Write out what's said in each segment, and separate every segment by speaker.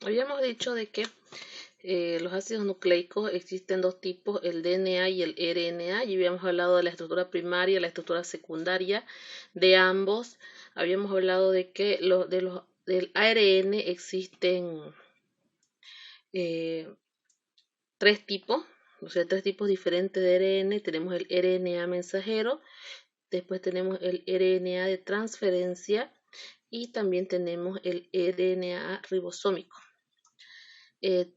Speaker 1: Habíamos dicho de que los ácidos nucleicos existen dos tipos, el DNA y el RNA, y habíamos hablado de la estructura primaria y la estructura secundaria de ambos. Habíamos hablado de que del ARN existen eh, tres tipos, o sea, tres tipos diferentes de ARN. Tenemos el RNA mensajero, después tenemos el RNA de transferencia y también tenemos el RNA ribosómico.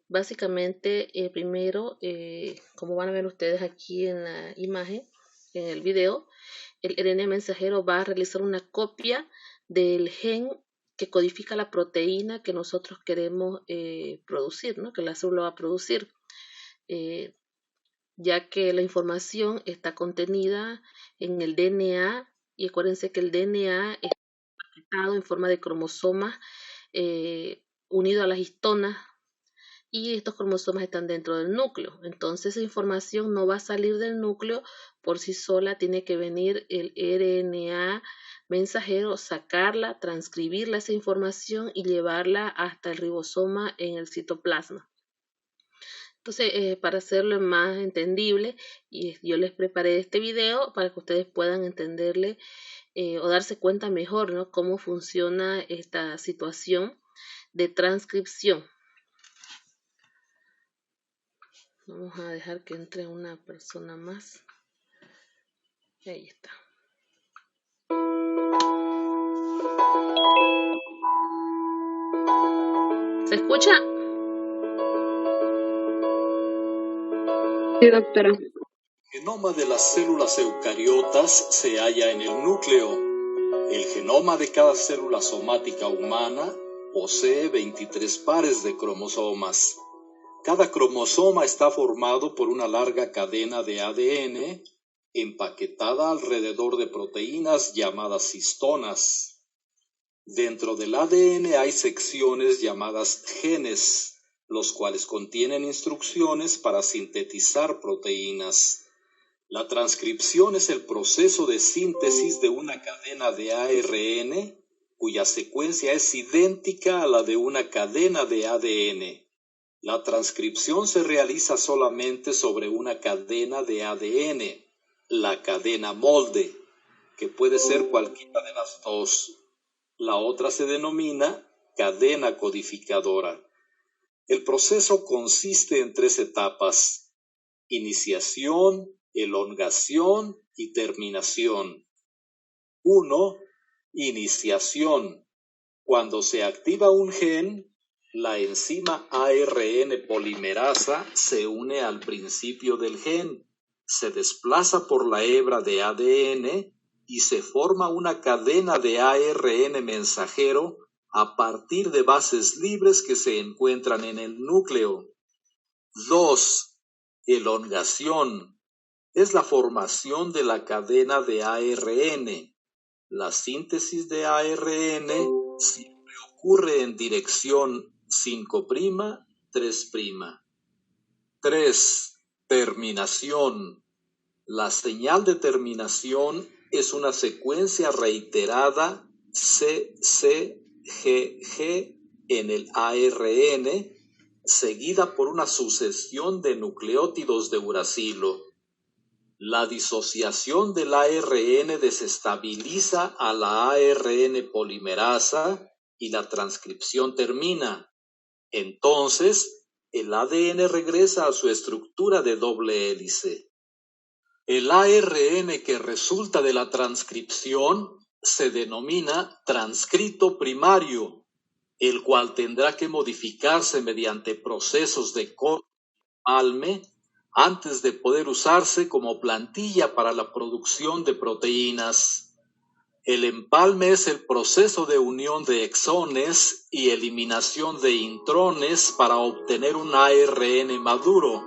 Speaker 1: Básicamente, primero, como van a ver ustedes aquí en la imagen, en el video, el RNA mensajero va a realizar una copia del gen que codifica la proteína que nosotros queremos producir, ¿no? Que la célula va a producir, eh, ya que la información está contenida en el DNA, y acuérdense que el DNA es paquetado en forma de cromosomas unido a las histonas, y estos cromosomas están dentro del núcleo. Entonces esa información no va a salir del núcleo por sí sola, tiene que venir el RNA mensajero, sacarla, transcribirla esa información y llevarla hasta el ribosoma en el citoplasma. Entonces, para hacerlo más entendible, y yo les preparé este video para que ustedes puedan entenderle o darse cuenta mejor, ¿no?, cómo funciona esta situación de transcripción. Vamos a dejar que entre una persona más. Ahí está. ¿Se escucha?
Speaker 2: Sí, doctora.
Speaker 3: El genoma de las células eucariotas se halla en el núcleo. El genoma de cada célula somática humana posee 23 pares de cromosomas. Cada cromosoma está formado por una larga cadena de ADN empaquetada alrededor de proteínas llamadas histonas. Dentro del ADN hay secciones llamadas genes, los cuales contienen instrucciones para sintetizar proteínas. La transcripción es el proceso de síntesis de una cadena de ARN cuya secuencia es idéntica a la de una cadena de ADN. La transcripción se realiza solamente sobre una cadena de ADN, la cadena molde, que puede ser cualquiera de las dos. La otra se denomina cadena codificadora. El proceso consiste en 3 etapas: iniciación, elongación y terminación. 1. Iniciación. Cuando se activa un gen, la enzima ARN polimerasa se une al principio del gen, se desplaza por la hebra de ADN y se forma una cadena de ARN mensajero a partir de bases libres que se encuentran en el núcleo. 2. Elongación. Es la formación de la cadena de ARN. La síntesis de ARN siempre ocurre en dirección 5', 3'. 3. Terminación. La señal de terminación es una secuencia reiterada CCGG en el ARN, seguida por una sucesión de nucleótidos de uracilo. La disociación del ARN desestabiliza a la ARN polimerasa y la transcripción termina. Entonces, el ADN regresa a su estructura de doble hélice. El ARN que resulta de la transcripción se denomina transcrito primario, el cual tendrá que modificarse mediante procesos de corte y empalme antes de poder usarse como plantilla para la producción de proteínas. El empalme es el proceso de unión de exones y eliminación de intrones para obtener un ARN maduro.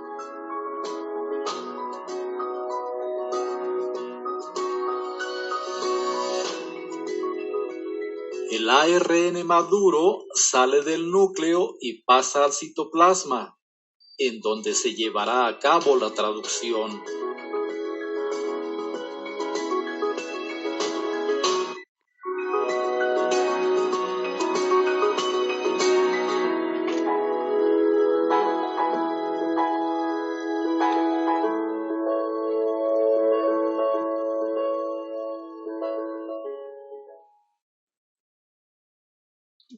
Speaker 3: El ARN maduro sale del núcleo y pasa al citoplasma, en donde se llevará a cabo la traducción.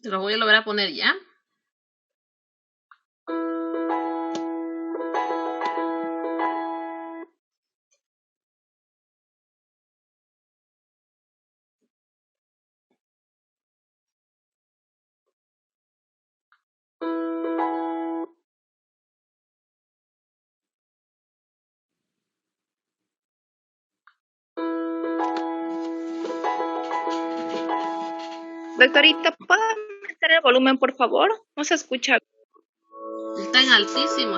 Speaker 1: Te los voy a volver a poner ya.
Speaker 2: Doctorita, ¿puede aumentar el volumen, por favor? No se escucha.
Speaker 1: Está en altísimo.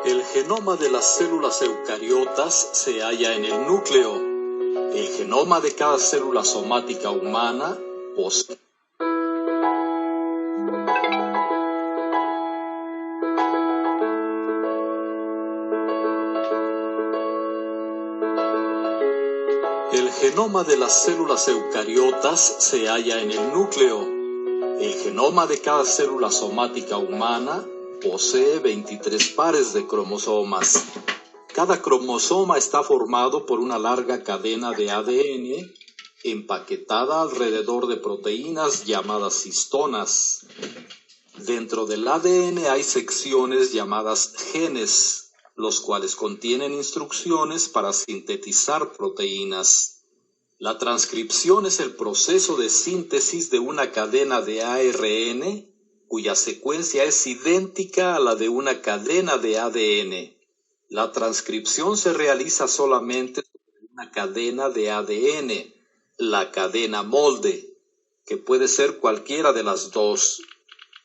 Speaker 3: El genoma de las células eucariotas se halla en el núcleo. El genoma de cada célula somática humana posee El genoma de las células eucariotas se halla en el núcleo. El genoma de cada célula somática humana posee 23 pares de cromosomas. Cada cromosoma está formado por una larga cadena de ADN empaquetada alrededor de proteínas llamadas histonas. Dentro del ADN hay secciones llamadas genes, los cuales contienen instrucciones para sintetizar proteínas. La transcripción es el proceso de síntesis de una cadena de ARN cuya secuencia es idéntica a la de una cadena de ADN. La transcripción se realiza solamente sobre una cadena de ADN, la cadena molde, que puede ser cualquiera de las dos.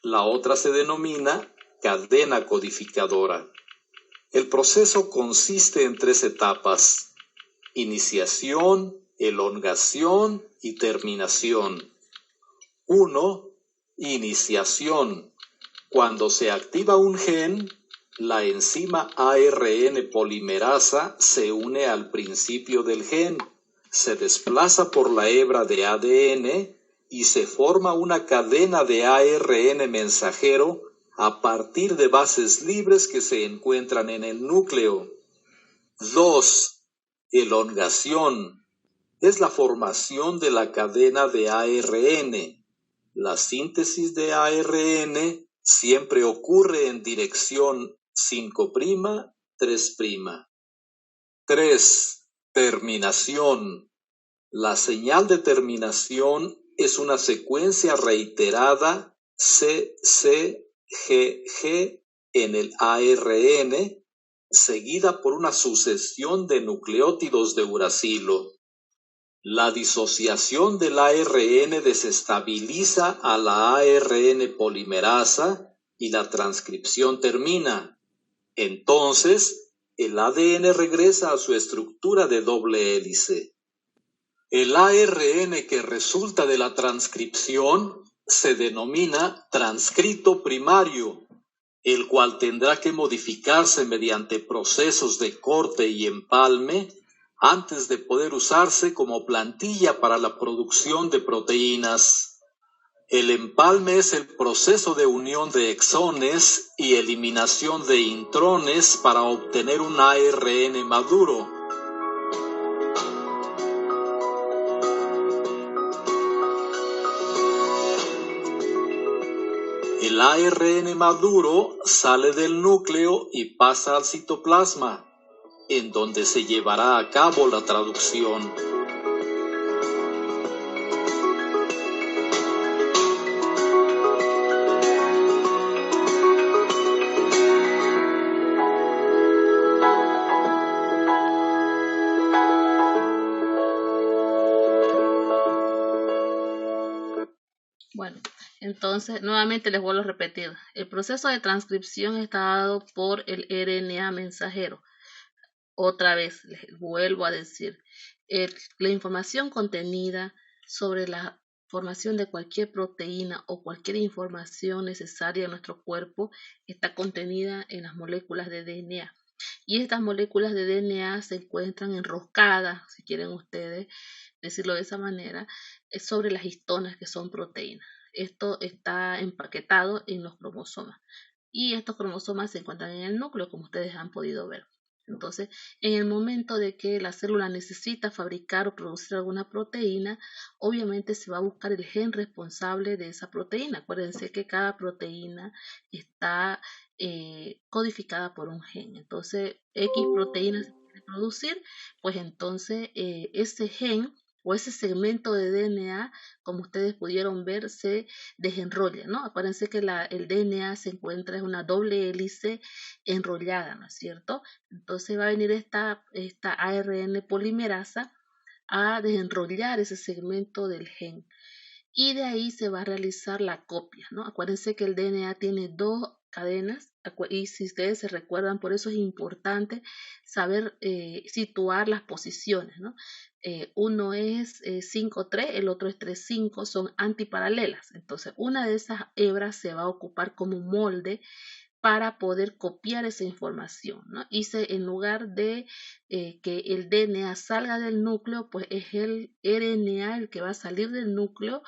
Speaker 3: La otra se denomina cadena codificadora. El proceso consiste en 3 etapas: iniciación, elongación y terminación. 1. Iniciación. Cuando se activa un gen, la enzima ARN polimerasa se une al principio del gen, se desplaza por la hebra de ADN y se forma una cadena de ARN mensajero a partir de bases libres que se encuentran en el núcleo. 2. Elongación. Es la formación de la cadena de ARN. La síntesis de ARN siempre ocurre en dirección 5', 3'. 3. Terminación. La señal de terminación es una secuencia reiterada CCGG en el ARN, seguida por una sucesión de nucleótidos de uracilo. La disociación del ARN desestabiliza a la ARN polimerasa y la transcripción termina. Entonces, el ADN regresa a su estructura de doble hélice. El ARN que resulta de la transcripción se denomina transcrito primario, el cual tendrá que modificarse mediante procesos de corte y empalme antes de poder usarse como plantilla para la producción de proteínas. El empalme es el proceso de unión de exones y eliminación de intrones para obtener un ARN maduro. El ARN maduro sale del núcleo y pasa al citoplasma, en donde se llevará a cabo la traducción.
Speaker 1: Bueno, entonces nuevamente les vuelvo a repetir. El proceso de transcripción está dado por el RNA mensajero. Otra vez les vuelvo a decir, la información contenida sobre la formación de cualquier proteína o cualquier información necesaria en nuestro cuerpo está contenida en las moléculas de DNA. Y estas moléculas de DNA se encuentran enroscadas, si quieren ustedes decirlo de esa manera, sobre las histonas, que son proteínas. Esto está empaquetado en los cromosomas. Y estos cromosomas se encuentran en el núcleo, como ustedes han podido ver. Entonces, en el momento de que la célula necesita fabricar o producir alguna proteína, obviamente se va a buscar el gen responsable de esa proteína. Acuérdense que cada proteína está codificada por un gen. Entonces, X proteína se quiere producir, pues entonces ese gen o ese segmento de DNA, como ustedes pudieron ver, se desenrolla, ¿no? Acuérdense que el DNA se encuentra en una doble hélice enrollada, ¿no es cierto? Entonces va a venir esta ARN polimerasa a desenrollar ese segmento del gen y de ahí se va a realizar la copia, ¿no? Acuérdense que el DNA tiene dos cadenas y si ustedes se recuerdan, por eso es importante saber situar las posiciones, ¿no? Uno es 5,3, el otro es 3,5, son antiparalelas. Entonces, una de esas hebras se va a ocupar como molde para poder copiar esa información, ¿no? En lugar de que el DNA salga del núcleo, pues es el RNA el que va a salir del núcleo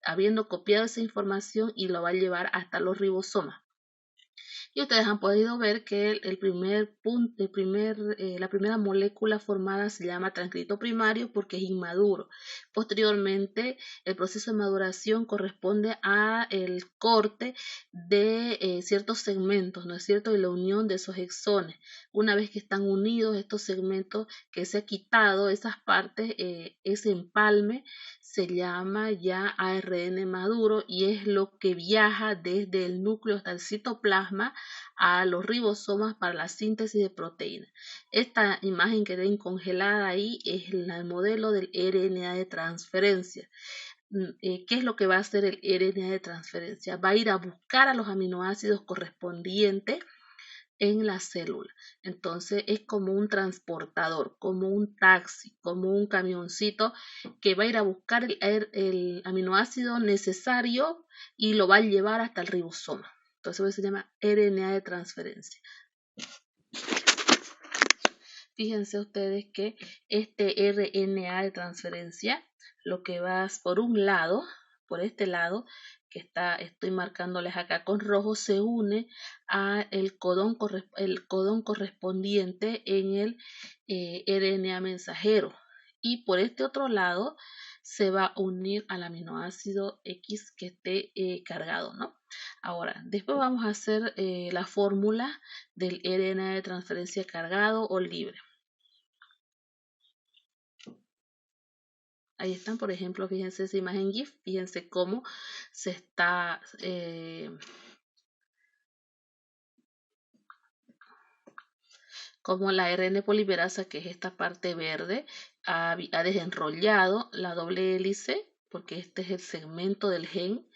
Speaker 1: habiendo copiado esa información y lo va a llevar hasta los ribosomas. Y ustedes han podido ver que la primera molécula formada se llama transcrito primario porque es inmaduro. Posteriormente, el proceso de maduración corresponde a el corte de ciertos segmentos, ¿no es cierto? Y la unión de esos exones. Una vez que están unidos estos segmentos, que se ha quitado esas partes, ese empalme se llama ya ARN maduro y es lo que viaja desde el núcleo hasta el citoplasma a los ribosomas para la síntesis de proteínas. Esta imagen que ven congelada ahí es el modelo del RNA de transferencia. ¿Qué es lo que va a hacer el RNA de transferencia? Va a ir a buscar a los aminoácidos correspondientes en la célula. Entonces es como un como un taxi, como un camioncito que va a ir a buscar el aminoácido necesario y lo va a llevar hasta el ribosoma. Entonces eso se llama RNA de transferencia. Fíjense ustedes que este RNA de transferencia, lo que va por un lado, por este lado, que estoy marcándoles acá con rojo, se une a el codón correspondiente en el RNA mensajero. Y por este otro lado se va a unir al aminoácido X que esté cargado, ¿no? Ahora, después vamos a hacer la fórmula del RNA de transferencia cargado o libre. Ahí están, por ejemplo, fíjense esa imagen GIF, fíjense cómo se está como la RN polimerasa, que es esta parte verde, ha desenrollado la doble hélice, porque este es el segmento del gen,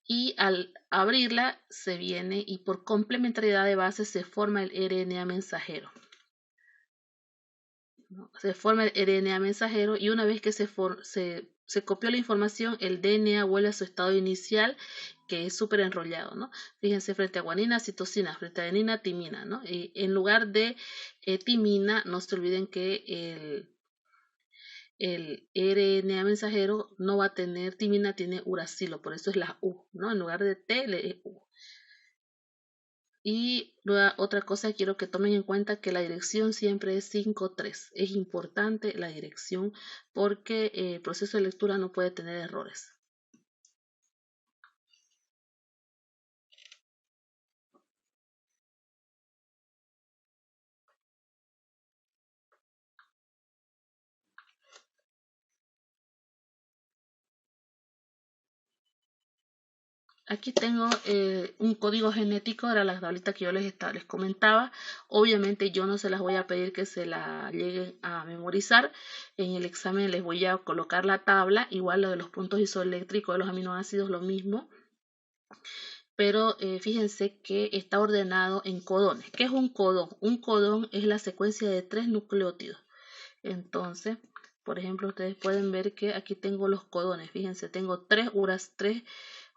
Speaker 1: y al abrirla se viene y por complementariedad de base se forma el RNA mensajero. Se forma el RNA mensajero y una vez que se copió la información, el DNA vuelve a su estado inicial, que es súper enrollado, ¿no? Fíjense, frente a guanina, citosina, frente a adenina, timina, ¿no? Y en lugar de timina, no se olviden que el RNA mensajero no va a tener timina, tiene uracilo, por eso es la U, ¿no? En lugar de T, le es U. Y otra cosa, quiero que tomen en cuenta que la dirección siempre es 5,3. Es importante la dirección porque el proceso de lectura no puede tener errores. Aquí tengo un código genético, era la tablita que yo les comentaba. Obviamente yo no se las voy a pedir que se la lleguen a memorizar. En el examen les voy a colocar la tabla, igual lo de los puntos isoeléctricos de los aminoácidos, lo mismo. Pero fíjense que está ordenado en codones. ¿Qué es un codón? Un codón es la secuencia de 3 nucleótidos. Entonces, por ejemplo, ustedes pueden ver que aquí tengo los codones. Fíjense, tengo 3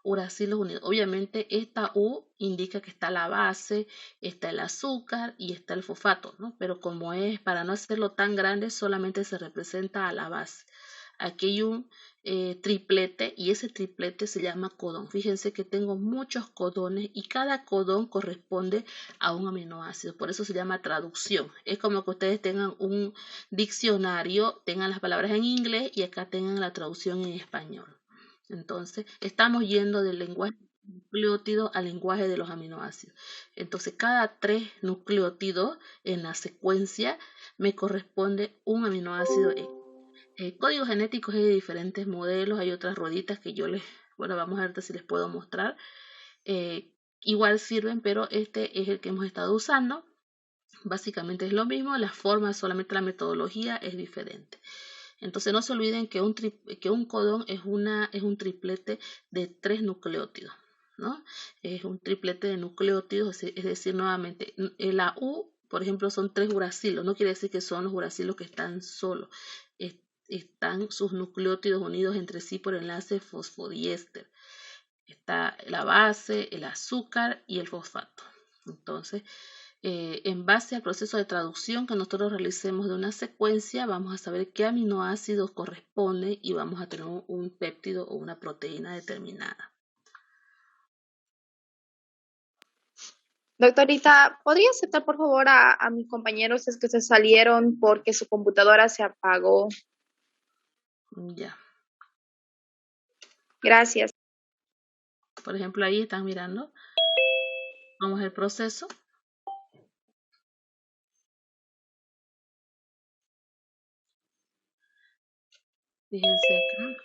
Speaker 1: uracilos unidos. Obviamente esta U indica que está la base, está el azúcar y está el fosfato, ¿no? Pero como es, para no hacerlo tan grande, solamente se representa a la base. Aquí hay un triplete y ese triplete se llama codón. Fíjense que tengo muchos codones y cada codón corresponde a un aminoácido. Por eso se llama traducción. Es como que ustedes tengan un diccionario, tengan las palabras en inglés y acá tengan la traducción en español. Entonces, estamos yendo del lenguaje nucleótido al lenguaje de los aminoácidos. Entonces, cada 3 nucleótidos en la secuencia me corresponde un aminoácido X. Códigos genéticos hay de diferentes modelos, hay otras rueditas que yo bueno, vamos a ver si les puedo mostrar. Igual sirven, pero este es el que hemos estado usando. Básicamente es lo mismo, la forma, solamente la metodología es diferente. Entonces no se olviden que un codón es un triplete de 3 nucleótidos, ¿no? Es un triplete de nucleótidos, es decir, nuevamente, la U, por ejemplo, son 3 uracilos, no quiere decir que son los uracilos que están solos, están sus nucleótidos unidos entre sí por enlace fosfodiéster. Está la base, el azúcar y el fosfato. Entonces, en base al proceso de traducción que nosotros realicemos de una secuencia, vamos a saber qué aminoácidos corresponden y vamos a tener un péptido o una proteína determinada.
Speaker 2: Doctorita, ¿podría aceptar por favor a mis compañeros si es que se salieron porque su computadora se apagó?
Speaker 1: Ya.
Speaker 2: Gracias.
Speaker 1: Por ejemplo, ahí están mirando. Vamos al proceso. Fíjense acá.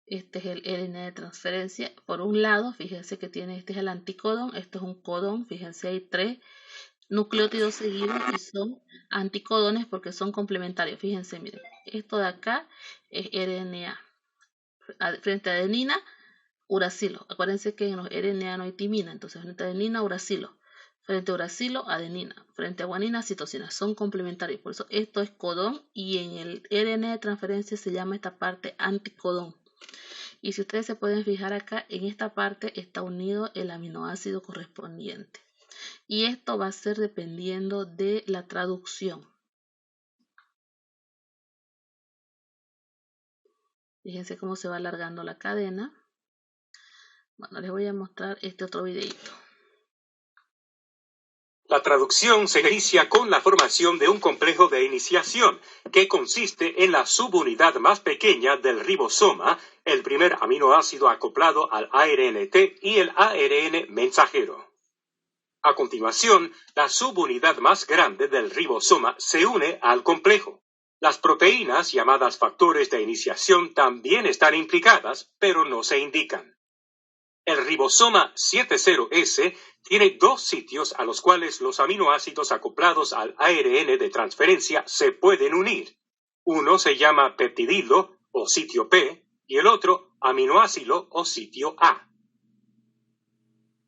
Speaker 1: Este es el RNA de transferencia. Por un lado, fíjense que tiene, este es el anticodón, esto es un codón. Fíjense, hay 3 nucleótidos seguidos y son anticodones porque son complementarios. Fíjense, miren, esto de acá es RNA. Frente a adenina, uracilo. Acuérdense que en los RNA no hay timina, entonces frente a adenina, uracilo. Frente a uracilo, adenina. Frente a guanina, citosina. Son complementarios. Por eso esto es codón y en el RNA de transferencia se llama esta parte anticodón. Y si ustedes se pueden fijar acá, en esta parte está unido el aminoácido correspondiente. Y esto va a ser dependiendo de la traducción. Fíjense cómo se va alargando la cadena. Bueno, les voy a mostrar este otro videito.
Speaker 4: La traducción se inicia con la formación de un complejo de iniciación, que consiste en la subunidad más pequeña del ribosoma, el primer aminoácido acoplado al ARNT y el ARN mensajero. A continuación, la subunidad más grande del ribosoma se une al complejo. Las proteínas llamadas factores de iniciación también están implicadas, pero no se indican. El ribosoma 70S tiene 2 sitios a los cuales los aminoácidos acoplados al ARN de transferencia se pueden unir. Uno se llama peptidilo o sitio P y el otro aminoácido o sitio A.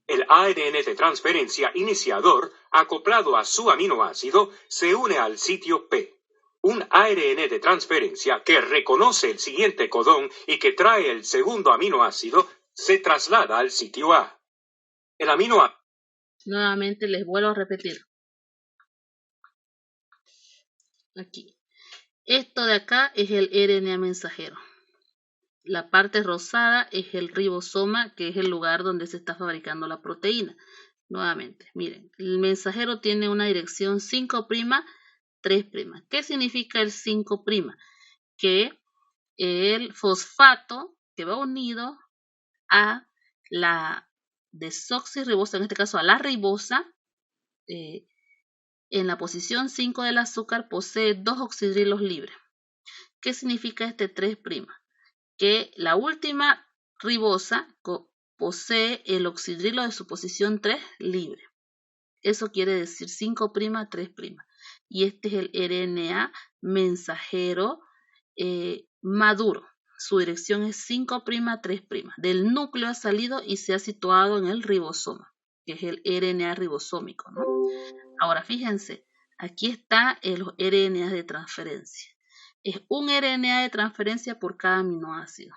Speaker 4: El ARN de transferencia iniciador acoplado a su aminoácido se une al sitio P. Un ARN de transferencia que reconoce el siguiente codón y que trae el segundo aminoácido se traslada al sitio A. El aminoácido.
Speaker 1: Nuevamente les vuelvo a repetir. Aquí. Esto de acá es el RNA mensajero. La parte rosada es el ribosoma, que es el lugar donde se está fabricando la proteína. Nuevamente, miren, el mensajero tiene una dirección 5', 3'. ¿Qué significa el 5'? Que el fosfato que va unido a la desoxirribosa, en este caso a la ribosa, en la posición 5 del azúcar posee 2 oxidrilos libres. ¿Qué significa este 3'? Que la última ribosa posee el oxidrilo de su posición 3 libre. Eso quiere decir 5', 3'. Y este es el RNA mensajero maduro. Su dirección es 5', 3'. Del núcleo ha salido y se ha situado en el ribosoma, que es el RNA ribosómico, ¿no? Ahora fíjense, aquí está el RNA de transferencia. Es un RNA de transferencia por cada aminoácido.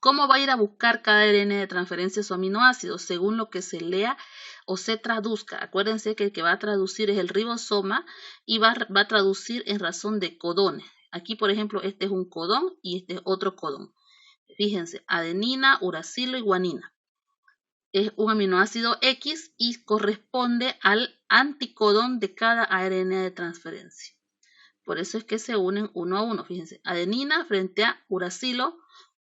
Speaker 1: ¿Cómo va a ir a buscar cada ARN de transferencia su aminoácido? Según lo que se lea o se traduzca. Acuérdense que el que va a traducir es el ribosoma y va a traducir en razón de codones. Aquí, por ejemplo, este es un codón y este es otro codón. Fíjense, adenina, uracilo y guanina. Es un aminoácido X y corresponde al anticodón de cada ARN de transferencia. Por eso es que se unen uno a uno. Fíjense, adenina frente a uracilo,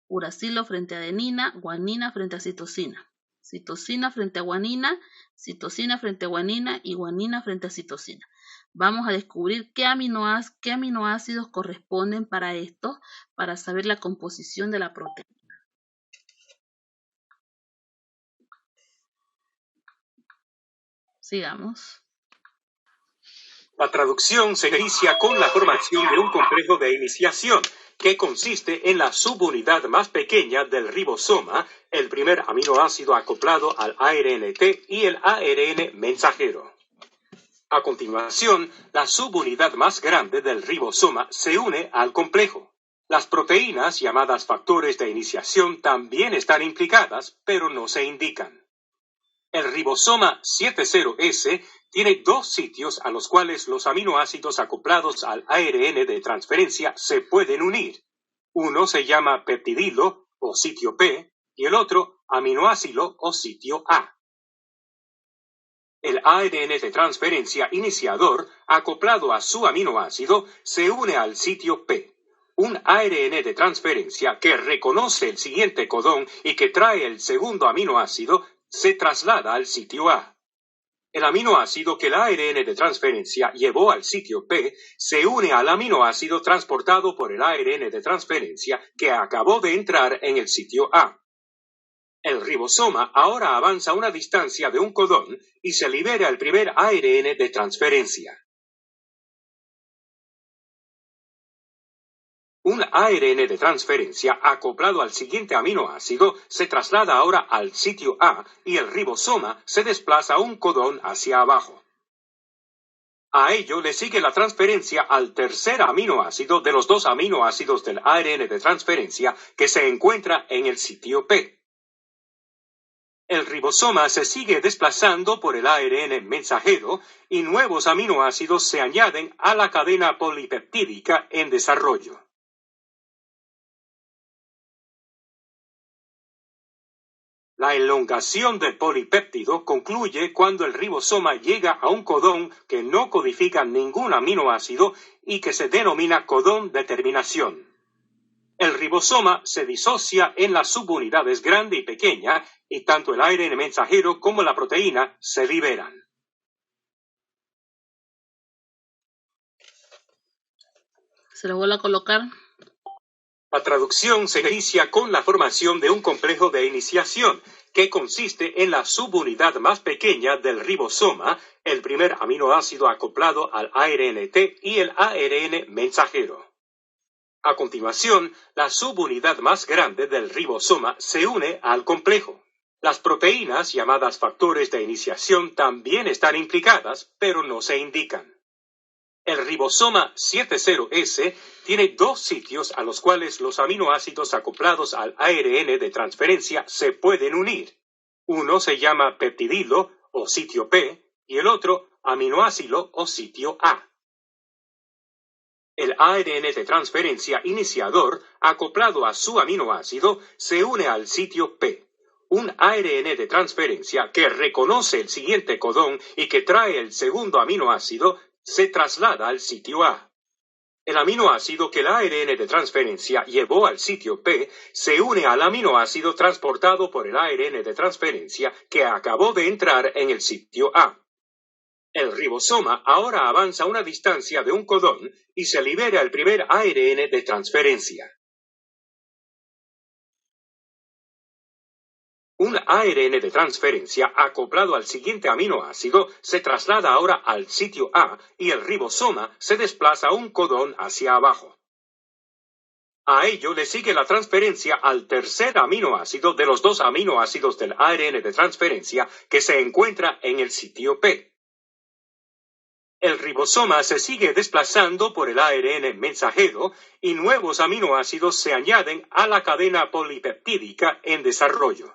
Speaker 1: uracilo frente a adenina, guanina frente a citosina, citosina frente a guanina, citosina frente a guanina y guanina frente a citosina. Vamos a descubrir qué aminoácidos corresponden para esto, para saber la composición de la proteína. Sigamos.
Speaker 4: La traducción se inicia con la formación de un complejo de iniciación, que consiste en la subunidad más pequeña del ribosoma, el primer aminoácido acoplado al ARNT y el ARN mensajero. A continuación, la subunidad más grande del ribosoma se une al complejo. Las proteínas llamadas factores de iniciación también están implicadas, pero no se indican. El ribosoma 70S tiene dos sitios a los cuales los aminoácidos acoplados al ARN de transferencia se pueden unir. Uno se llama peptidilo o sitio P y el otro aminoácido o sitio A. El ARN de transferencia iniciador acoplado a su aminoácido se une al sitio P. Un ARN de transferencia que reconoce el siguiente codón y que trae el segundo aminoácido se traslada al sitio A. El aminoácido que el ARN de transferencia llevó al sitio P se une al aminoácido transportado por el ARN de transferencia que acabó de entrar en el sitio A. El ribosoma ahora avanza una distancia de un codón y se libera el primer ARN de transferencia. Un ARN de transferencia acoplado al siguiente aminoácido se traslada ahora al sitio A y el ribosoma se desplaza un codón hacia abajo. A ello le sigue la transferencia al tercer aminoácido de los dos aminoácidos del ARN de transferencia que se encuentra en el sitio P. El ribosoma se sigue desplazando por el ARN mensajero y nuevos aminoácidos se añaden a la cadena polipeptídica en desarrollo. La elongación del polipéptido concluye cuando el ribosoma llega a un codón que no codifica ningún aminoácido y que se denomina codón de terminación. El ribosoma se disocia en las subunidades grande y pequeña y tanto el ARN mensajero como la proteína se liberan.
Speaker 1: Se lo vuelvo a colocar.
Speaker 4: La traducción se inicia con la formación de un complejo de iniciación, que consiste en la subunidad más pequeña del ribosoma, el primer aminoácido acoplado al ARNT y el ARN mensajero. A continuación, la subunidad más grande del ribosoma se une al complejo. Las proteínas llamadas factores de iniciación también están implicadas, pero no se indican. El ribosoma 70S tiene dos sitios a los cuales los aminoácidos acoplados al ARN de transferencia se pueden unir. Uno se llama peptidilo o sitio P y el otro aminoácido o sitio A. El ARN de transferencia iniciador acoplado a su aminoácido se une al sitio P. Un ARN de transferencia que reconoce el siguiente codón y que trae el segundo aminoácido se traslada al sitio A. El aminoácido que el ARN de transferencia llevó al sitio P se une al aminoácido transportado por el ARN de transferencia que acabó de entrar en el sitio A. El ribosoma ahora avanza una distancia de un codón y se libera el primer ARN de transferencia. Un ARN de transferencia acoplado al siguiente aminoácido se traslada ahora al sitio A y el ribosoma se desplaza un codón hacia abajo. A ello le sigue la transferencia al tercer aminoácido de los dos aminoácidos del ARN de transferencia que se encuentra en el sitio P. El ribosoma se sigue desplazando por el ARN mensajero y nuevos aminoácidos se añaden a la cadena polipeptídica en desarrollo.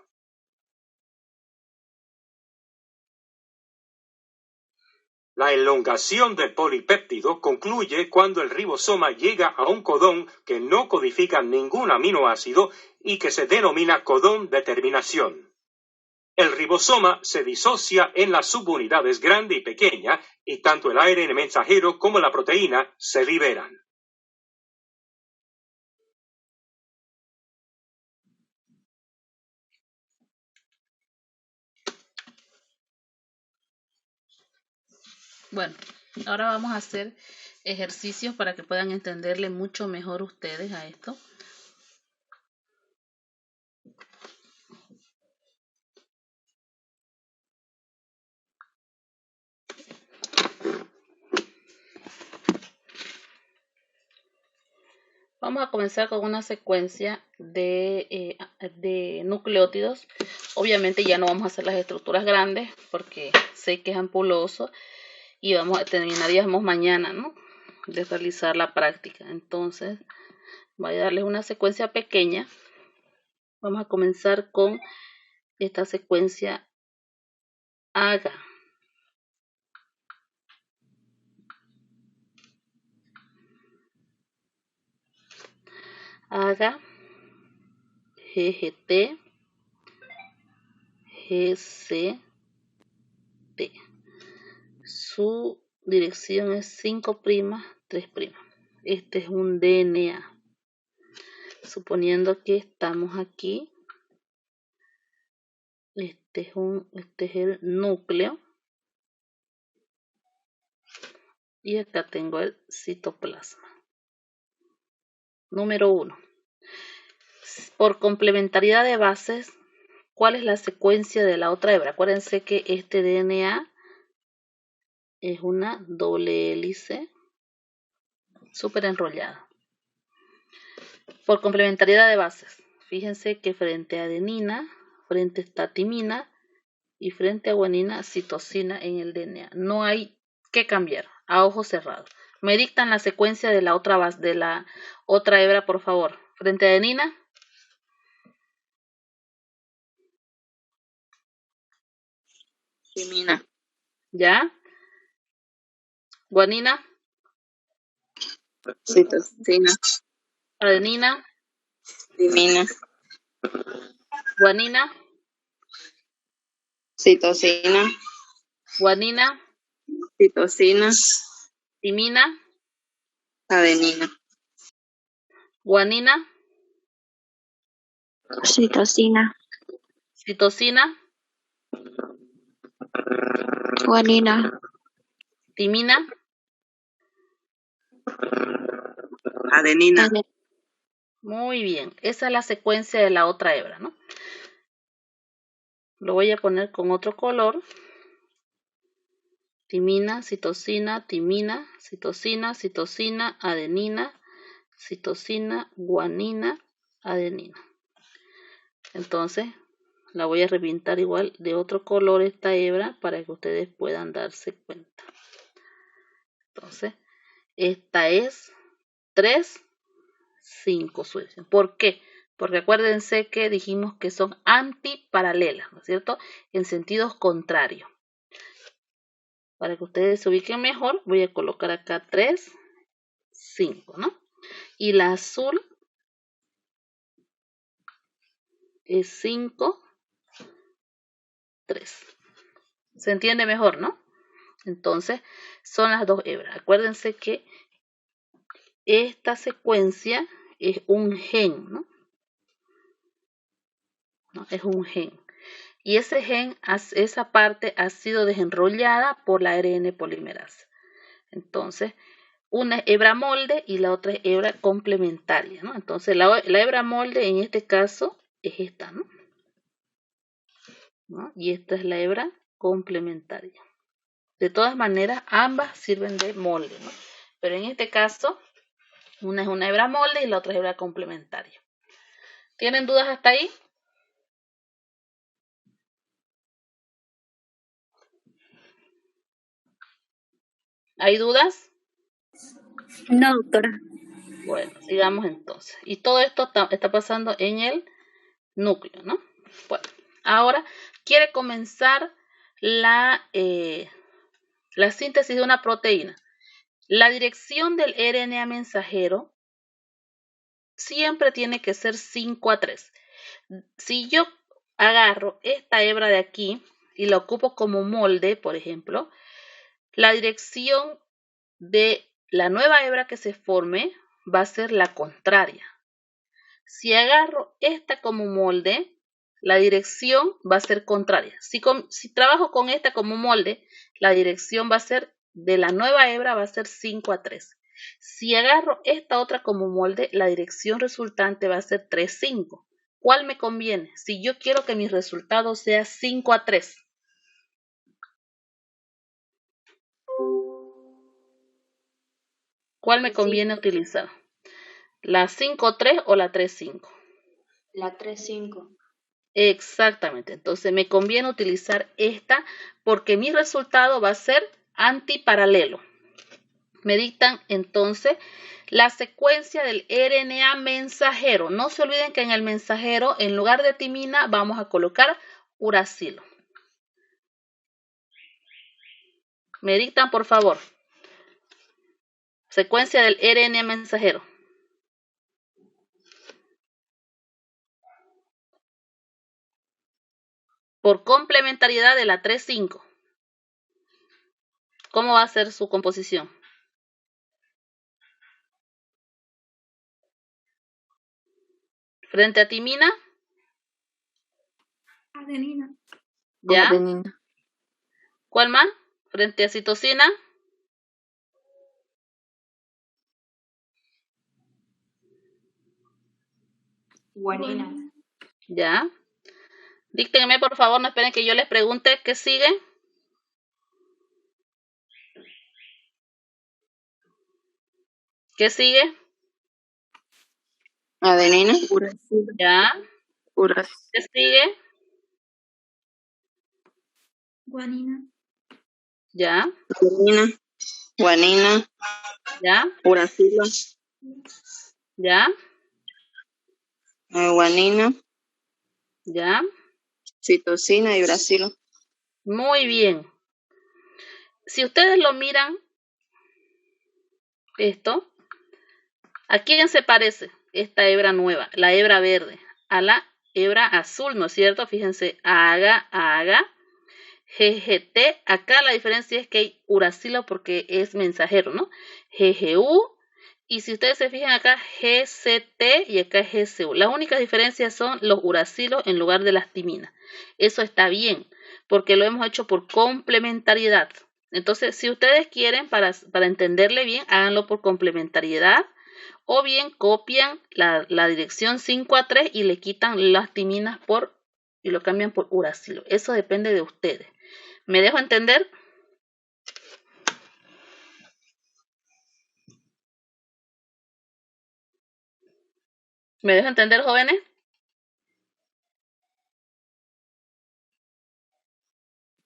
Speaker 4: La elongación del polipéptido concluye cuando el ribosoma llega a un codón que no codifica ningún aminoácido y que se denomina codón de terminación. El ribosoma se disocia en las subunidades grande y pequeña y tanto el ARN mensajero como la proteína se liberan.
Speaker 1: Bueno, ahora vamos a hacer ejercicios para que puedan entenderle mucho mejor ustedes a esto. Vamos a comenzar con una secuencia de nucleótidos. Obviamente ya no vamos a hacer las estructuras grandes porque sé que es ampuloso y terminaríamos mañana, ¿no?, de realizar la práctica. Entonces voy a darles una secuencia pequeña. Vamos a comenzar con esta secuencia AGA. AGA, GGT, GCT. Su dirección es 5', 3'. Este es un DNA. Suponiendo que estamos aquí, este es el núcleo. Y acá tengo el citoplasma. Número 1. Por complementariedad de bases, ¿cuál es la secuencia de la otra hebra? Acuérdense que este DNA es una doble hélice súper enrollada. Por complementariedad de bases, fíjense que frente a adenina, frente a timina y frente a guanina, citosina en el DNA. No hay que cambiar, a ojos cerrados. Me dictan la secuencia de la otra base, de la otra hebra, por favor. Frente a adenina.
Speaker 2: Timina.
Speaker 1: ¿Ya? Guanina.
Speaker 2: Citosina.
Speaker 1: Adenina.
Speaker 2: Timina.
Speaker 1: Guanina.
Speaker 2: Citosina.
Speaker 1: Guanina.
Speaker 2: Citosina.
Speaker 1: Timina.
Speaker 2: Adenina.
Speaker 1: Guanina.
Speaker 2: Citosina.
Speaker 1: Citosina.
Speaker 2: Guanina.
Speaker 1: Timina.
Speaker 2: Adenina.
Speaker 1: Muy bien, esa es la secuencia de la otra hebra, ¿no? Lo voy a poner con otro color. Timina, citosina, citosina, adenina, citosina, guanina, adenina. Entonces, la voy a repintar igual de otro color esta hebra para que ustedes puedan darse cuenta. Entonces, esta es 3, 5 sucesivas. ¿Por qué? Porque acuérdense que dijimos que son antiparalelas, ¿no es cierto?, en sentidos contrarios. Para que ustedes se ubiquen mejor, voy a colocar acá 3, 5, ¿no? Y la azul es 5, 3. ¿Se entiende mejor, no? Entonces, son las dos hebras. Acuérdense que esta secuencia es un gen, ¿no? Es un gen. Y ese gen, esa parte ha sido desenrollada por la ARN polimerasa. Entonces, una es hebra molde y la otra es hebra complementaria, ¿no? Entonces, la hebra molde en este caso es esta, ¿no? Y esta es la hebra complementaria. De todas maneras, ambas sirven de molde, ¿no? Pero en este caso, una es una hebra molde y la otra es hebra complementaria. ¿Tienen dudas hasta ahí? ¿Hay dudas?
Speaker 5: No, doctora.
Speaker 1: Bueno, sigamos entonces. Y todo esto está pasando en el núcleo, ¿no? Bueno, ahora quiere comenzar la síntesis de una proteína. La dirección del RNA mensajero siempre tiene que ser 5:3. Si yo agarro esta hebra de aquí y la ocupo como molde, por ejemplo, la dirección de la nueva hebra que se forme va a ser la contraria. Si agarro esta como molde, la dirección va a ser contraria. Si trabajo con esta como molde, la dirección va a ser de la nueva hebra va a ser 5:3. Si agarro esta otra como molde, la dirección resultante va a ser 3:5. ¿Cuál me conviene? Si yo quiero que mi resultado sea 5:3. ¿Cuál me conviene utilizar? ¿La 5:3 o la 3:5?
Speaker 5: La 3:5.
Speaker 1: Exactamente. Entonces me conviene utilizar esta porque mi resultado va a ser antiparalelo. Me dictan entonces la secuencia del RNA mensajero. No se olviden que en el mensajero, en lugar de timina, vamos a colocar uracilo. Me dictan, por favor. Secuencia del RNA mensajero. Por complementariedad de la 3:5. ¿Cómo va a ser su composición? Frente a timina.
Speaker 5: Adenina.
Speaker 1: ¿Ya?
Speaker 5: Adenina.
Speaker 1: ¿Cuál más? Frente a citosina.
Speaker 5: Guanina.
Speaker 1: ¿Ya? Díctenme, por favor, no esperen que yo les pregunte qué sigue. ¿Qué sigue?
Speaker 5: Adenina.
Speaker 1: ¿Ya? ¿Qué sigue?
Speaker 5: Guanina.
Speaker 1: ¿Ya?
Speaker 5: Adenina. Guanina.
Speaker 1: ¿Ya?
Speaker 5: Uracilo.
Speaker 1: ¿Ya?
Speaker 5: Guanina.
Speaker 1: ¿Ya?
Speaker 5: Citosina y uracilo.
Speaker 1: Muy bien. Si ustedes lo miran, esto, ¿a quién se parece esta hebra nueva, la hebra verde? A la hebra azul, ¿no es cierto? Fíjense, AGA, GGT. Acá la diferencia es que hay uracilo porque es mensajero, ¿no? GGU. Y si ustedes se fijan acá, GCT y acá GCU. Las únicas diferencias son los uracilos en lugar de las timinas. Eso está bien, porque lo hemos hecho por complementariedad. Entonces, si ustedes quieren, para entenderle bien, háganlo por complementariedad. O bien copian la dirección 5:3 y le quitan las timinas y lo cambian por uracilo. Eso depende de ustedes. ¿Me dejo entender? ¿Me dejo entender, jóvenes?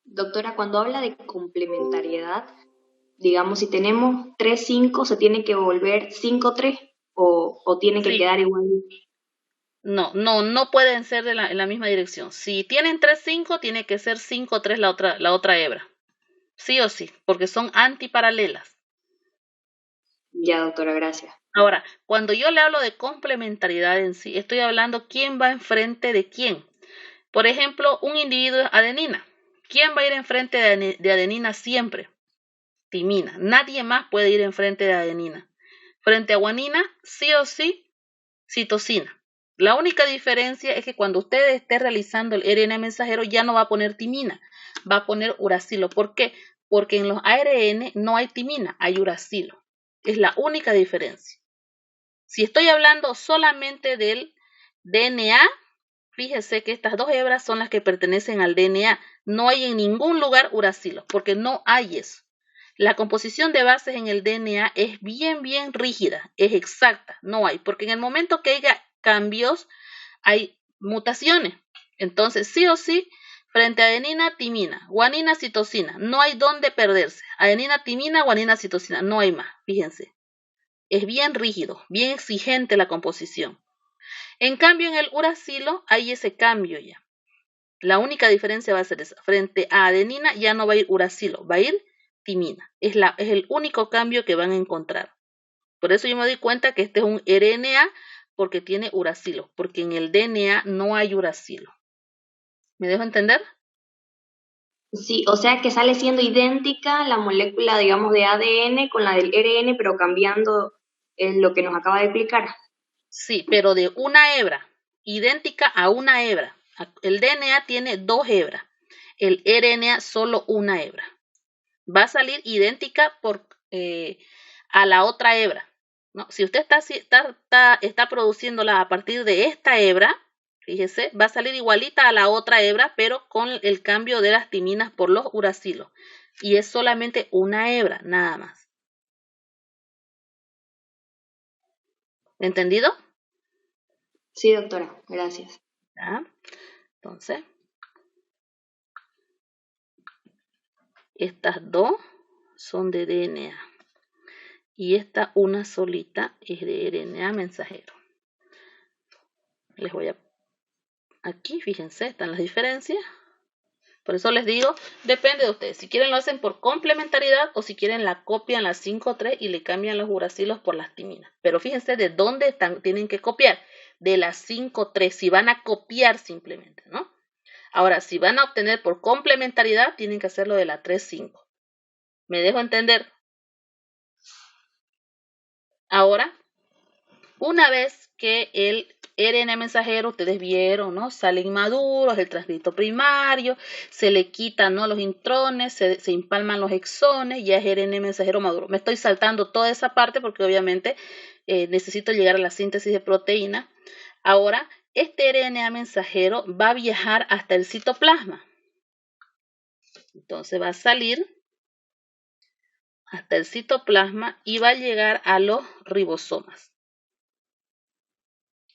Speaker 6: Doctora, cuando habla de complementariedad, digamos, si tenemos 3:5, ¿se tiene que volver 5:3 o tiene que
Speaker 1: Sí.
Speaker 6: quedar igual?
Speaker 1: No pueden ser en la misma dirección. Si tienen 3:5, tiene que ser 5:3 la otra hebra. Sí o sí, porque son antiparalelas.
Speaker 6: Ya, doctora, gracias.
Speaker 1: Ahora, cuando yo le hablo de complementariedad en sí, estoy hablando quién va enfrente de quién. Por ejemplo, un individuo es adenina. ¿Quién va a ir enfrente de adenina siempre? Timina. Nadie más puede ir enfrente de adenina. Frente a guanina, sí o sí, citosina. La única diferencia es que cuando usted esté realizando el RNA mensajero ya no va a poner timina, va a poner uracilo. ¿Por qué? Porque en los ARN no hay timina, hay uracilo. Es la única diferencia. Si estoy hablando solamente del DNA, fíjese que estas dos hebras son las que pertenecen al DNA. No hay en ningún lugar uracilo, porque no hay eso. La composición de bases en el DNA es bien rígida, es exacta, no hay, porque en el momento que haya cambios, hay mutaciones. Entonces, sí o sí, frente a adenina, timina, guanina, citosina. No hay dónde perderse. Adenina, timina, guanina, citosina. No hay más. Fíjense. Es bien rígido, bien exigente la composición. En cambio, en el uracilo hay ese cambio ya. La única diferencia va a ser esa. Frente a adenina ya no va a ir uracilo, va a ir timina. Es el único cambio que van a encontrar. Por eso yo me doy cuenta que este es un RNA porque tiene uracilo, porque en el DNA no hay uracilo. ¿Me dejo entender?
Speaker 6: Sí, o sea que sale siendo idéntica la molécula, digamos, de ADN con la del RN, pero cambiando lo que nos acaba de explicar.
Speaker 1: Sí, pero de una hebra, idéntica a una hebra. El DNA tiene 2 hebras, el RNA solo una hebra. Va a salir idéntica a la otra hebra, ¿no? Si usted está produciéndola a partir de esta hebra, fíjese, va a salir igualita a la otra hebra, pero con el cambio de las timinas por los uracilos. Y es solamente una hebra, nada más. ¿Entendido?
Speaker 6: Sí, doctora, gracias.
Speaker 1: ¿Ya? Entonces, estas dos son de DNA. Y esta una solita es de RNA mensajero. Les voy a... Aquí, fíjense, están las diferencias. Por eso les digo, depende de ustedes. Si quieren lo hacen por complementariedad o si quieren la copian las 5,3 y le cambian los uracilos por las timinas. Pero fíjense de dónde tienen que copiar. De las 5,3, si van a copiar simplemente, ¿no? Ahora, si van a obtener por complementariedad, tienen que hacerlo de la 3,5. ¿Me dejo entender? Ahora, una vez que el RNA mensajero, ustedes vieron, ¿no? Sale inmaduro, es el transcrito primario, se le quitan, ¿no? Los intrones, se empalman los exones, ya es RNA mensajero maduro. Me estoy saltando toda esa parte porque obviamente necesito llegar a la síntesis de proteína. Ahora, este RNA mensajero va a viajar hasta el citoplasma. Entonces va a salir hasta el citoplasma y va a llegar a los ribosomas.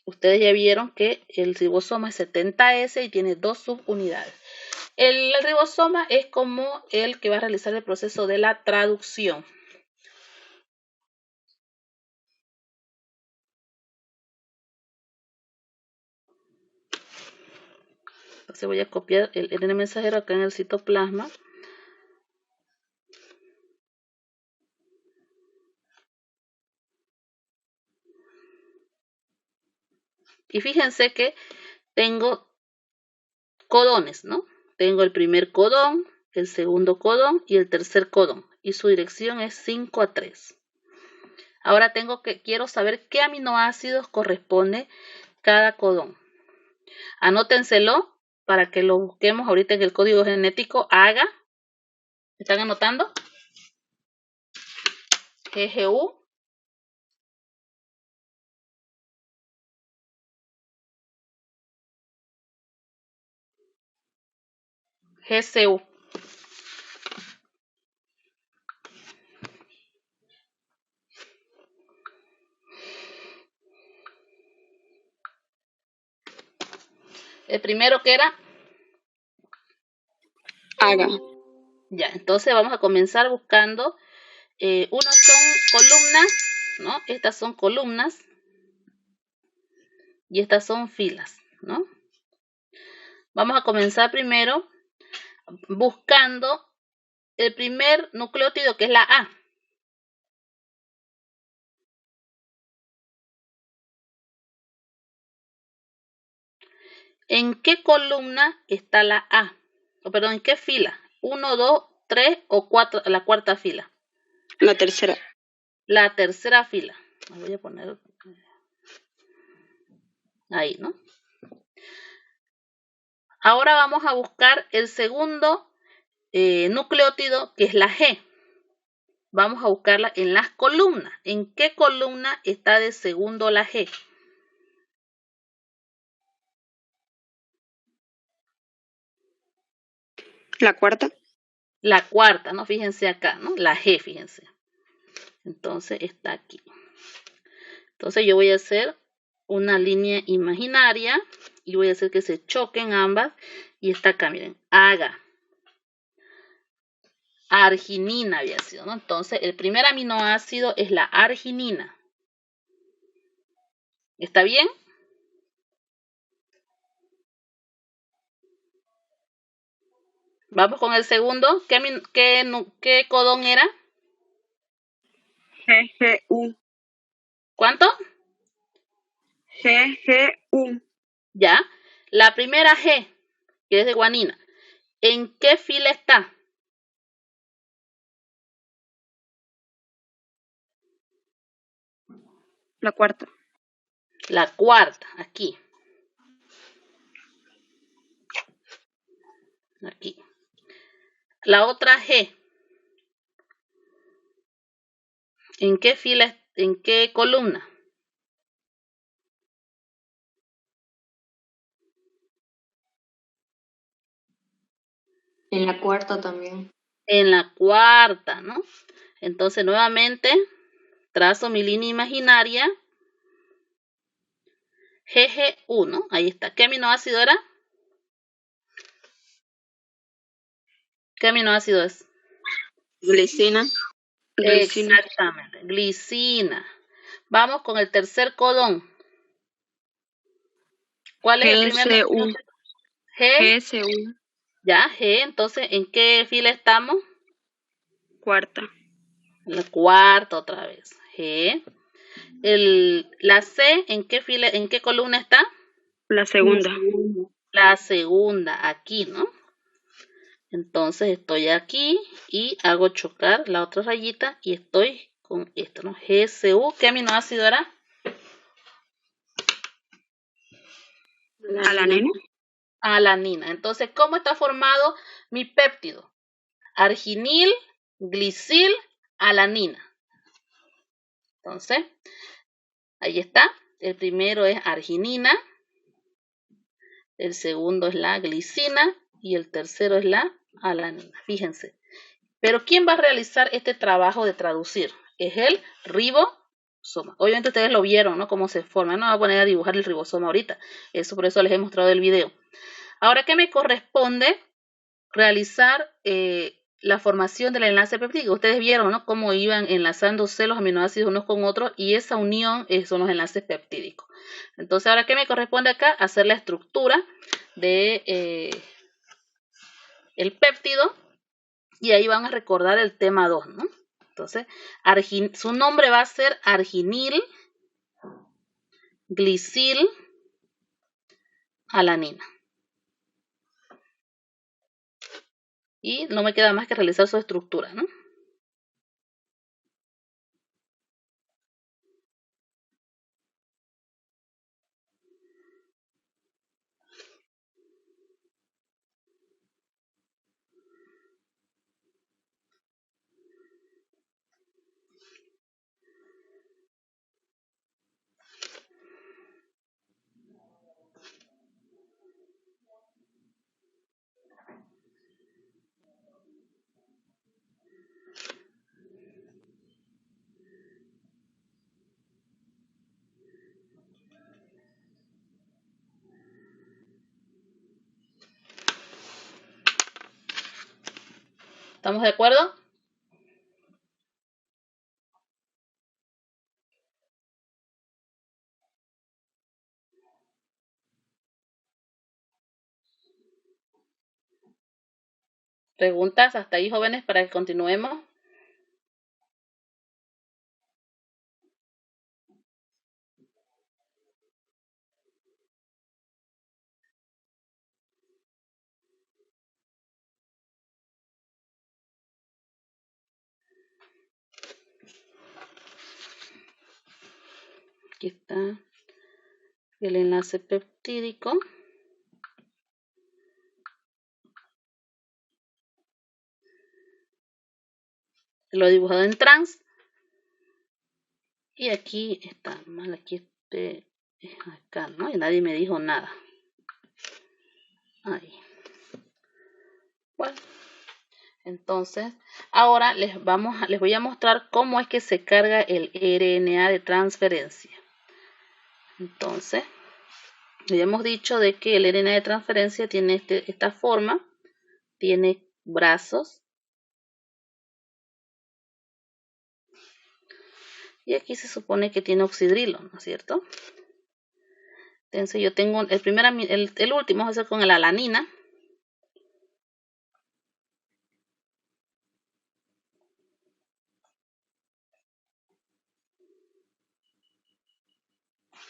Speaker 1: Ustedes ya vieron que el ribosoma es 70S y tiene 2 subunidades. El ribosoma es como el que va a realizar el proceso de la traducción. Entonces voy a copiar el RNA mensajero acá en el citoplasma. Y fíjense que tengo codones, ¿no? Tengo el primer codón, el segundo codón y el tercer codón. Y su dirección es 5,3. Ahora quiero saber qué aminoácidos corresponde cada codón. Anótenselo para que lo busquemos ahorita en el código genético. AGA. ¿Están anotando? GGU. GCU. El primero que era
Speaker 5: AGA.
Speaker 1: Ya, entonces vamos a comenzar buscando. Unos son columnas, ¿no? Estas son columnas y estas son filas, ¿no? Vamos a comenzar primero buscando el primer nucleótido, que es la A. ¿En qué columna está la A? Perdón, ¿en qué fila? 1, 2, 3 o 4, la cuarta fila.
Speaker 5: La tercera.
Speaker 1: La tercera fila. Voy a poner ahí, ¿no? Ahora vamos a buscar el segundo nucleótido, que es la G. Vamos a buscarla en las columnas. ¿En qué columna está de segundo la G?
Speaker 5: La cuarta.
Speaker 1: La cuarta, ¿no? Fíjense acá, ¿no? La G, fíjense. Entonces está aquí. Entonces yo voy a hacer una línea imaginaria y voy a hacer que se choquen ambas y está acá, miren, haga. Arginina había sido, ¿no? Entonces, el primer aminoácido es la arginina. ¿Está bien? Vamos con el segundo. ¿Qué codón era?
Speaker 5: GGU.
Speaker 1: ¿Cuánto?
Speaker 5: GGU.
Speaker 1: Ya. La primera G, que es de guanina. ¿En qué fila está?
Speaker 5: La cuarta.
Speaker 1: La cuarta, aquí. Aquí. La otra G. ¿En qué fila, en qué columna?
Speaker 6: En la cuarta también.
Speaker 1: En la cuarta, ¿no? Entonces, nuevamente, trazo mi línea imaginaria. GG1, ahí está. ¿Qué aminoácido era? ¿Qué aminoácido es?
Speaker 5: Glicina. Glicina.
Speaker 1: Exactamente, glicina. Vamos con el tercer codón. ¿Cuál es el primer?
Speaker 5: GSU.
Speaker 1: G.
Speaker 5: GSU.
Speaker 1: Ya, G. Entonces, ¿en qué fila estamos?
Speaker 5: Cuarta.
Speaker 1: En la cuarta otra vez. G. La C, ¿en qué fila, en qué columna está?
Speaker 5: La segunda.
Speaker 1: La segunda, aquí, ¿no? Entonces estoy aquí y hago chocar la otra rayita y estoy con esto, ¿no? GSU, ¿qué aminoácido era?
Speaker 5: Alanina.
Speaker 1: Alanina. Entonces, ¿cómo está formado mi péptido? Arginil, glisil, alanina. Entonces, ahí está. El primero es arginina, el segundo es la glicina y el tercero es la alanina. Fíjense. Pero ¿quién va a realizar este trabajo de traducir? Es el ribosoma. Obviamente ustedes lo vieron, ¿no? Cómo se forma. No voy a poner a dibujar el ribosoma ahorita. Por eso les he mostrado el video. Ahora, ¿qué me corresponde? Realizar la formación del enlace peptídico. Ustedes vieron, ¿no? Cómo iban enlazándose los aminoácidos unos con otros y esa unión son los enlaces peptídicos. Entonces, ahora, ¿qué me corresponde acá? Hacer la estructura de el péptido y ahí van a recordar el tema 2, ¿no? Entonces, su nombre va a ser arginil, glisil, alanina. Y no me queda más que realizar su estructura, ¿no? ¿Estamos de acuerdo? ¿Preguntas hasta ahí, jóvenes, para que continuemos? Aquí está el enlace peptídico. Lo he dibujado en trans. Y aquí está, mal aquí acá, ¿no? Y nadie me dijo nada. Ahí. Bueno. Entonces, ahora les voy a mostrar cómo es que se carga el RNA de transferencia. Entonces, Habíamos dicho de que el RNA de transferencia tiene esta forma, tiene brazos. Y aquí se supone que tiene oxidrilo, ¿no es cierto? Entonces yo tengo el último, va a ser con la alanina.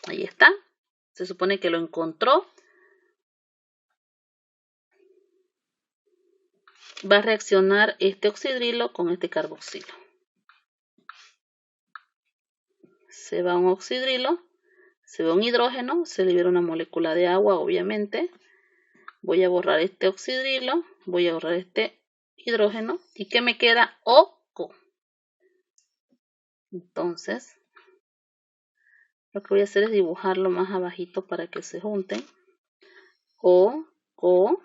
Speaker 1: Ahí está. Se supone que lo encontró. Va a reaccionar este oxidrilo con este carboxilo. Se va un oxidrilo, se va un hidrógeno, se libera una molécula de agua, obviamente. Voy a borrar este oxidrilo, voy a borrar este hidrógeno. ¿Y qué me queda? OCO. Entonces, lo que voy a hacer es dibujarlo más abajito para que se junten. OCO.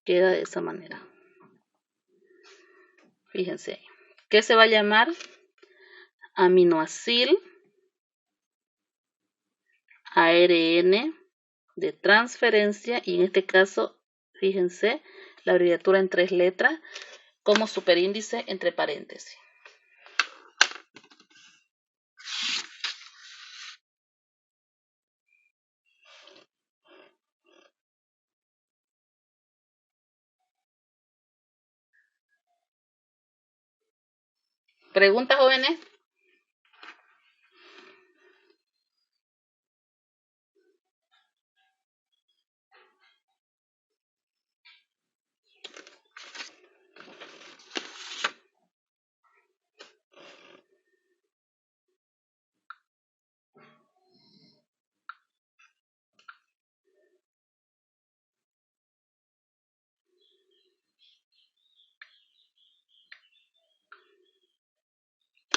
Speaker 1: Queda de esa manera. Fíjense ahí. ¿Qué se va a llamar? Aminoacil ARN de transferencia, y en este caso, fíjense, la abreviatura en 3 letras como superíndice entre paréntesis. ¿Preguntas, jóvenes?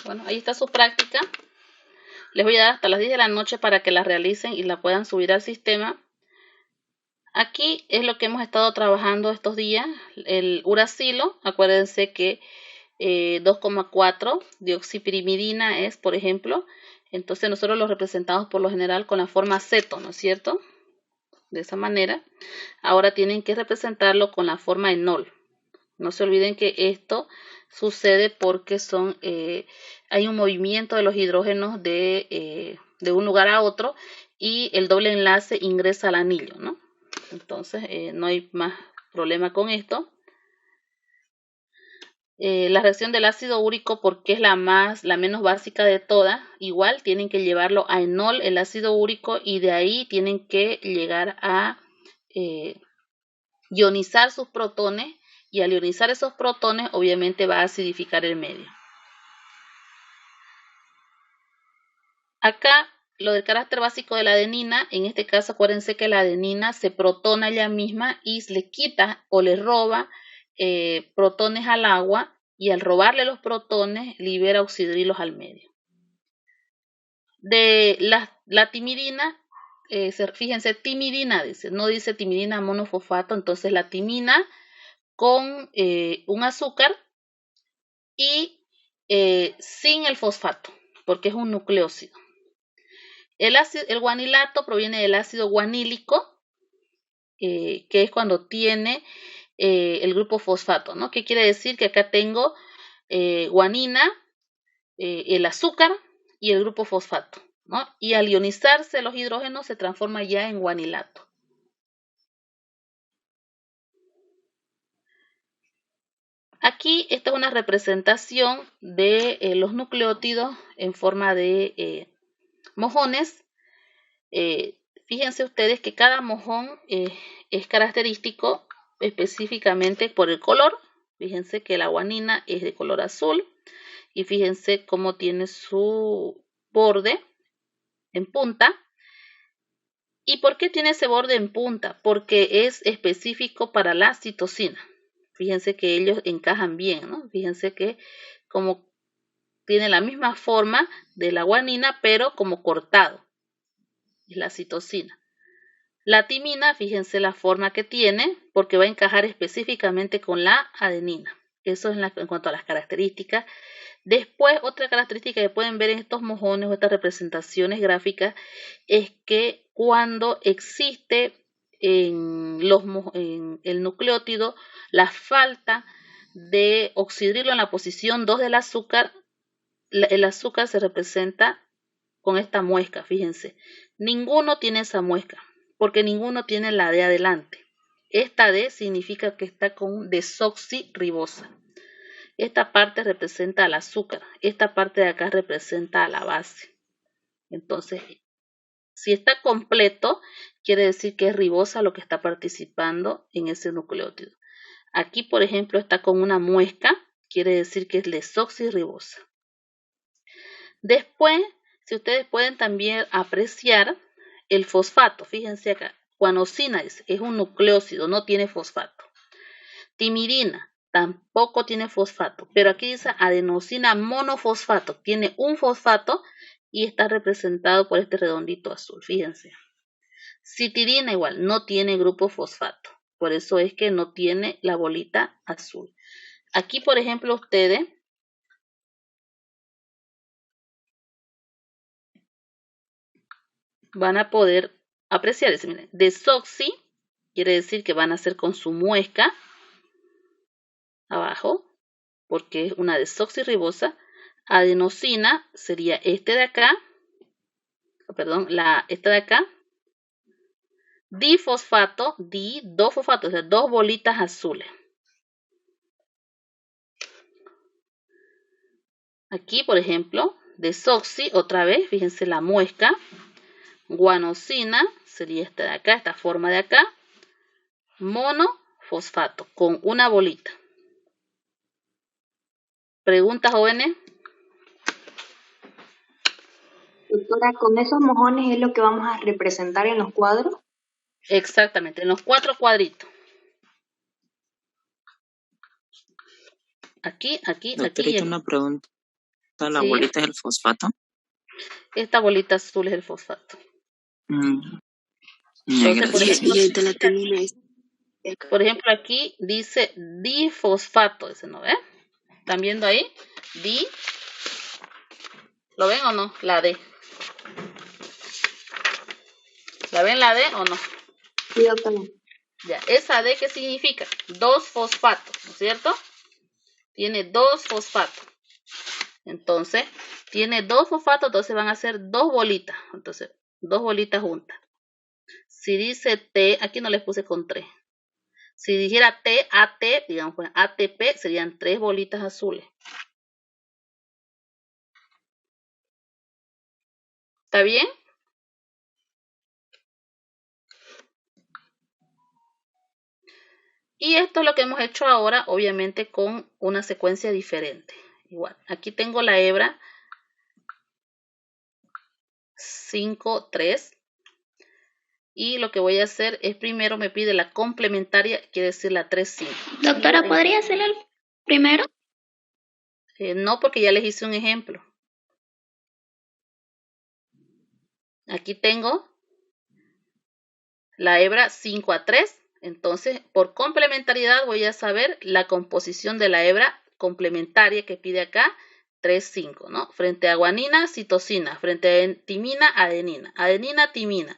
Speaker 1: Bueno, ahí está su práctica. Les voy a dar hasta las 10 de la noche para que la realicen y la puedan subir al sistema. Aquí es lo que hemos estado trabajando estos días, el uracilo. Acuérdense que 2,4 dioxipirimidina es, por ejemplo. Entonces nosotros lo representamos por lo general con la forma ceto, ¿no es cierto? De esa manera. Ahora tienen que representarlo con la forma enol. No se olviden que esto sucede porque hay un movimiento de los hidrógenos de un lugar a otro y el doble enlace ingresa al anillo, ¿no? Entonces no hay más problema con esto. La reacción del ácido úrico, porque es la menos básica de todas, igual tienen que llevarlo a enol, el ácido úrico, y de ahí tienen que llegar a ionizar sus protones, y al ionizar esos protones obviamente va a acidificar el medio. Acá lo del carácter básico de la adenina, en este caso acuérdense que la adenina se protona ella misma y le quita o le roba protones al agua, y al robarle los protones libera oxidrilos al medio. De la timidina, fíjense, timidina dice, no dice timidina monofosfato, entonces la timina con un azúcar y sin el fosfato, porque es un nucleósido. El guanilato proviene del ácido guanílico, que es cuando tiene el grupo fosfato, ¿no? ¿Qué quiere decir? Que acá tengo guanina, el azúcar y el grupo fosfato, ¿no? Y al ionizarse los hidrógenos se transforma ya en guanilato. Aquí esta es una representación de los nucleótidos en forma de mojones. Fíjense ustedes que cada mojón es característico específicamente por el color. Fíjense que la guanina es de color azul y fíjense cómo tiene su borde en punta. ¿Y por qué tiene ese borde en punta? Porque es específico para la citosina. Fíjense que ellos encajan bien, ¿no? Fíjense que como tiene la misma forma de la guanina, pero como cortado. Es la citosina. La timina, fíjense la forma que tiene, porque va a encajar específicamente con la adenina. Eso es en cuanto a las características. Después, otra característica que pueden ver en estos mojones o estas representaciones gráficas es que cuando existe en el nucleótido la falta de oxidrilo en la posición 2 del azúcar, el azúcar se representa con esta muesca, fíjense. Ninguno tiene esa muesca, porque ninguno tiene la D adelante. Esta D significa que está con desoxirribosa. Esta parte representa al azúcar, esta parte de acá representa a la base. Entonces, si está completo, quiere decir que es ribosa lo que está participando en ese nucleótido. Aquí, por ejemplo, está con una muesca, quiere decir que es desoxirribosa. Después, si ustedes pueden también apreciar el fosfato, fíjense acá, guanosina es un nucleócido, no tiene fosfato. Timidina tampoco tiene fosfato, pero aquí dice adenosina monofosfato, tiene un fosfato y está representado por este redondito azul, fíjense. Citidina igual, no tiene grupo fosfato, por eso es que no tiene la bolita azul. Aquí, por ejemplo, ustedes van a poder apreciar ese, miren, desoxi, quiere decir que van a hacer con su muesca abajo, porque es una desoxirribosa. Adenosina sería este de acá, perdón, esta de acá. Difosfato, dos fosfatos, o sea, dos bolitas azules. Aquí, por ejemplo, desoxi, otra vez, fíjense la muesca. Guanosina sería esta de acá, esta forma de acá. Monofosfato, con una bolita. ¿Preguntas, jóvenes?
Speaker 6: Doctora, ¿con esos mojones es lo que vamos a representar en los cuadros?
Speaker 1: Exactamente, en los 4 cuadritos. Aquí,
Speaker 7: Doctorita, una pregunta. ¿La bolita es el fosfato?
Speaker 1: Esta bolita azul es el fosfato. Entonces, por ejemplo, aquí dice difosfato, ese no ve. ¿Están viendo ahí? ¿Lo ven o no? La D. ¿La ven la D o no?
Speaker 6: Sí, doctora.
Speaker 1: Ya, esa D, ¿qué significa? 2 fosfatos, ¿no es cierto? Tiene 2 fosfatos. Entonces, tiene 2 fosfatos, entonces van a ser 2 bolitas. Entonces, 2 bolitas juntas. Si dice T, aquí no les puse con 3. Si dijera T, AT, digamos, pues, ATP, serían 3 bolitas azules. ¿Está bien? Y esto es lo que hemos hecho ahora, obviamente con una secuencia diferente. Igual, aquí tengo la hebra 5,3. Y lo que voy a hacer es primero me pide la complementaria, quiere decir la 3,5.
Speaker 8: Doctora, ¿podría hacerlo primero?
Speaker 1: No, porque ya les hice un ejemplo. Aquí tengo la hebra 5,3. Entonces, por complementariedad voy a saber la composición de la hebra complementaria que pide acá 3,5, ¿no? Frente a guanina, citosina. Frente a timina, adenina. Adenina, timina.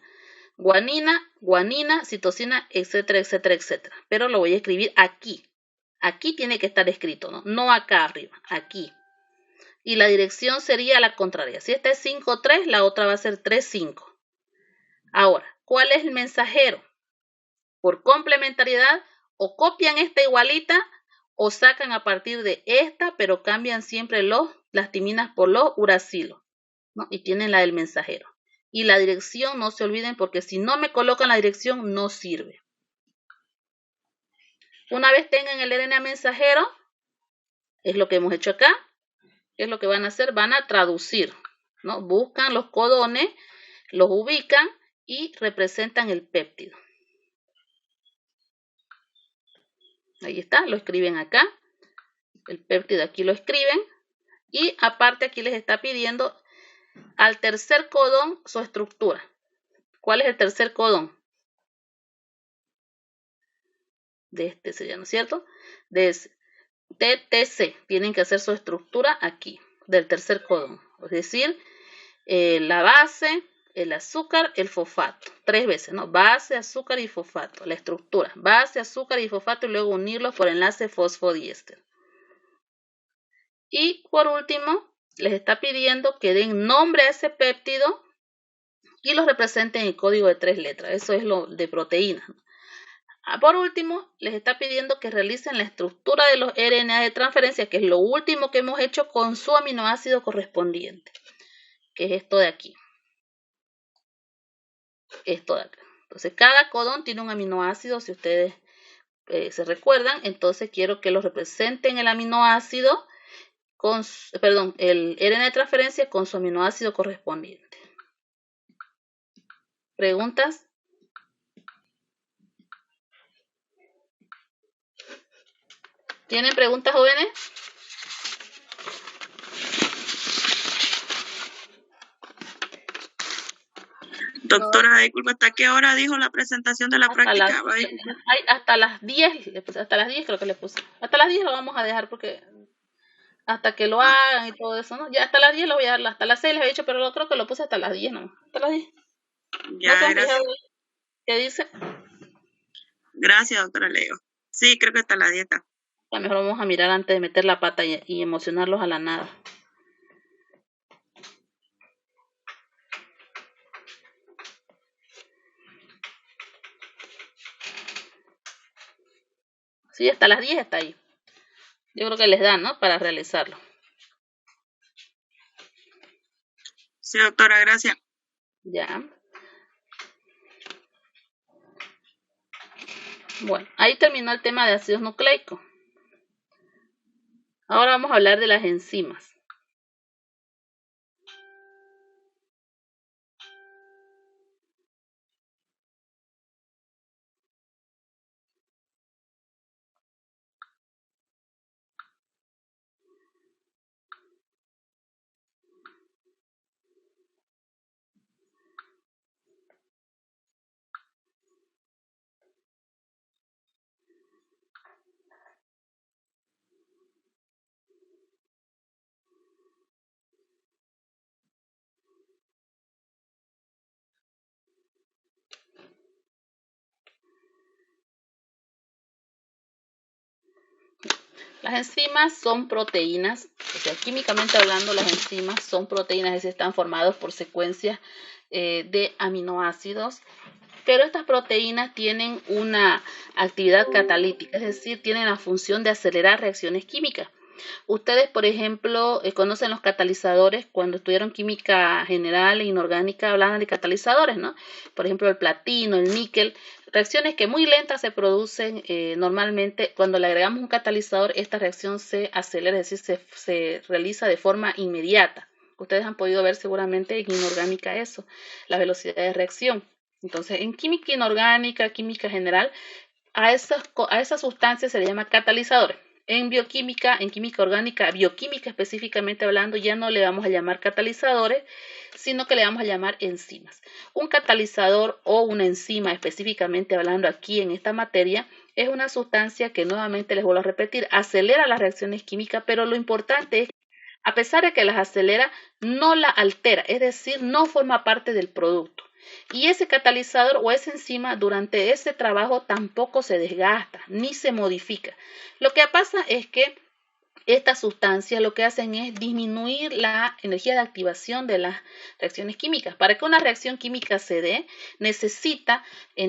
Speaker 1: Guanina, citosina, etcétera, etcétera, etcétera. Pero lo voy a escribir aquí. Aquí tiene que estar escrito, ¿no? No acá arriba, aquí. Y la dirección sería la contraria. Si esta es 5,3, la otra va a ser 3,5. Ahora, ¿cuál es el mensajero? Por complementariedad, o copian esta igualita o sacan a partir de esta, pero cambian siempre las timinas por los uracilos, ¿no? Y tienen la del mensajero. Y la dirección, no se olviden, porque si no me colocan la dirección, no sirve. Una vez tengan el RNA mensajero, es lo que hemos hecho acá, ¿qué es lo que van a hacer? Van a traducir, ¿no? Buscan los codones, los ubican y representan el péptido. Ahí está, lo escriben acá. El péptido aquí lo escriben. Y aparte aquí les está pidiendo al tercer codón su estructura. ¿Cuál es el tercer codón? De este sería, ¿no es cierto? De ese. TTC, tienen que hacer su estructura aquí, del tercer codón. Es decir, la base, el azúcar, el fosfato. 3 veces, ¿no? Base, azúcar y fosfato. La estructura, base, azúcar y fosfato y luego unirlos por enlace fosfodiéster. Y por último, les está pidiendo que den nombre a ese péptido y los representen en código de 3 letras. Eso es lo de proteínas. Por último, les está pidiendo que realicen la estructura de los RNA de transferencia, que es lo último que hemos hecho con su aminoácido correspondiente, que es esto de aquí. Esto de acá. Entonces, cada codón tiene un aminoácido, si ustedes se recuerdan. Entonces, quiero que lo representen el aminoácido con, el RNA de transferencia con su aminoácido correspondiente. ¿Preguntas? ¿Tienen preguntas, jóvenes?
Speaker 7: Doctora, disculpa, ¿hasta qué hora dijo la presentación de la práctica?
Speaker 1: Hasta las 10, hasta las 10 creo que le puse. Hasta las 10 lo vamos a dejar porque hasta que lo hagan y todo eso, ¿no? Ya hasta las 10 lo voy a dar, hasta las 6 les he dicho, pero creo que lo puse hasta las 10, ¿no? Hasta las 10.
Speaker 7: Ya,
Speaker 1: ¿No
Speaker 7: gracias.
Speaker 1: ¿Qué dice?
Speaker 7: Gracias, doctora Leo. Sí, creo que hasta la dieta.
Speaker 1: A lo mejor vamos a mirar antes de meter la pata y emocionarlos a la nada. Sí, hasta las 10 está ahí. Yo creo que les dan, ¿no? Para realizarlo.
Speaker 7: Sí, doctora, gracias.
Speaker 1: Ya. Bueno, ahí terminó el tema de ácidos nucleicos. Ahora vamos a hablar de las enzimas. Las enzimas son proteínas, o sea, químicamente hablando, las enzimas son proteínas, es decir, están formadas por secuencias de aminoácidos, pero estas proteínas tienen una actividad catalítica, es decir, tienen la función de acelerar reacciones químicas. Ustedes, por ejemplo, conocen los catalizadores. Cuando estudiaron química general e inorgánica hablaban de catalizadores, ¿no? Por ejemplo, el platino, el níquel, reacciones que muy lentas se producen normalmente. Cuando le agregamos un catalizador, esta reacción se acelera, es decir, se realiza de forma inmediata. Ustedes han podido ver seguramente en inorgánica eso, la velocidad de reacción. Entonces, en química inorgánica, química general, a esas sustancias se le llama catalizadores. En bioquímica, en química orgánica, bioquímica específicamente hablando, ya no le vamos a llamar catalizadores, sino que le vamos a llamar enzimas. Un catalizador o una enzima, específicamente hablando aquí en esta materia, es una sustancia que, nuevamente les vuelvo a repetir, acelera las reacciones químicas, pero lo importante es que, a pesar de que las acelera, no la altera, es decir, no forma parte del producto. Y ese catalizador o esa enzima durante ese trabajo tampoco se desgasta ni se modifica. Lo que pasa es que estas sustancias lo que hacen es disminuir la energía de activación de las reacciones químicas. Para que una reacción química se dé, necesita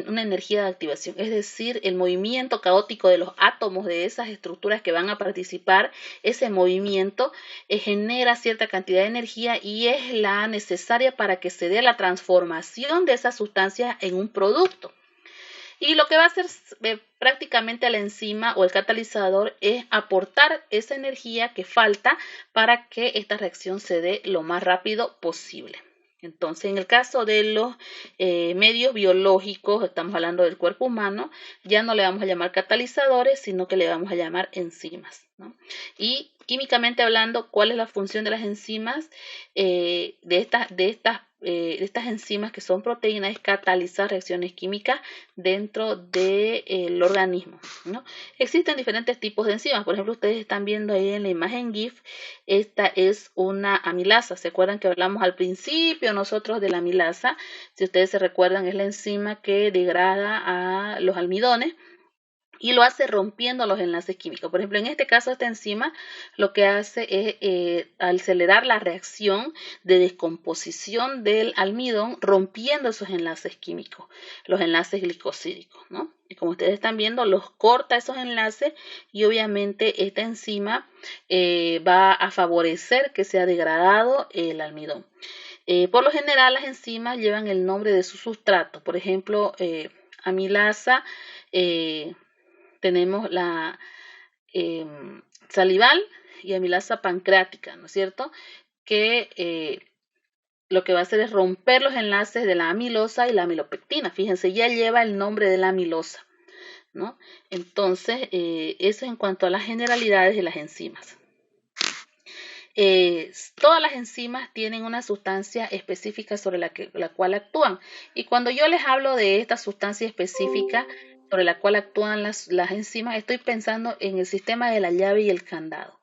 Speaker 1: una energía de activación, es decir, el movimiento caótico de los átomos de esas estructuras que van a participar. Ese movimiento genera cierta cantidad de energía y es la necesaria para que se dé la transformación de esas sustancias en un producto. Y lo que va a hacer prácticamente la enzima o el catalizador es aportar esa energía que falta para que esta reacción se dé lo más rápido posible. Entonces, en el caso de los medios biológicos, estamos hablando del cuerpo humano, ya no le vamos a llamar catalizadores, sino que le vamos a llamar enzimas, ¿no? Y químicamente hablando, ¿cuál es la función de las enzimas? De estas estas enzimas que son proteínas es catalizar reacciones químicas dentro del organismo, ¿no? Existen diferentes tipos de enzimas. Por ejemplo, ustedes están viendo ahí en la imagen GIF, esta es una amilasa. ¿Se acuerdan que hablamos al principio nosotros de la amilasa? Si ustedes se recuerdan, es la enzima que degrada a los almidones y lo hace rompiendo los enlaces químicos. Por ejemplo, en este caso, esta enzima lo que hace es acelerar la reacción de descomposición del almidón, rompiendo esos enlaces químicos, los enlaces glicosídicos, ¿no? Y como ustedes están viendo, los corta esos enlaces y obviamente esta enzima va a favorecer que sea degradado el almidón. Por lo general, las enzimas llevan el nombre de su sustrato. Por ejemplo, amilasa, tenemos la salival y amilasa pancreática, ¿no es cierto? Que lo que va a hacer es romper los enlaces de la amilosa y la amilopectina. Fíjense, ya lleva el nombre de la amilosa, ¿no? Entonces, eso en cuanto a las generalidades de las enzimas. Todas las enzimas tienen una sustancia específica sobre la cual actúan. Y cuando yo les hablo de esta sustancia específica sobre la cual actúan las enzimas, estoy pensando en el sistema de la llave y el candado.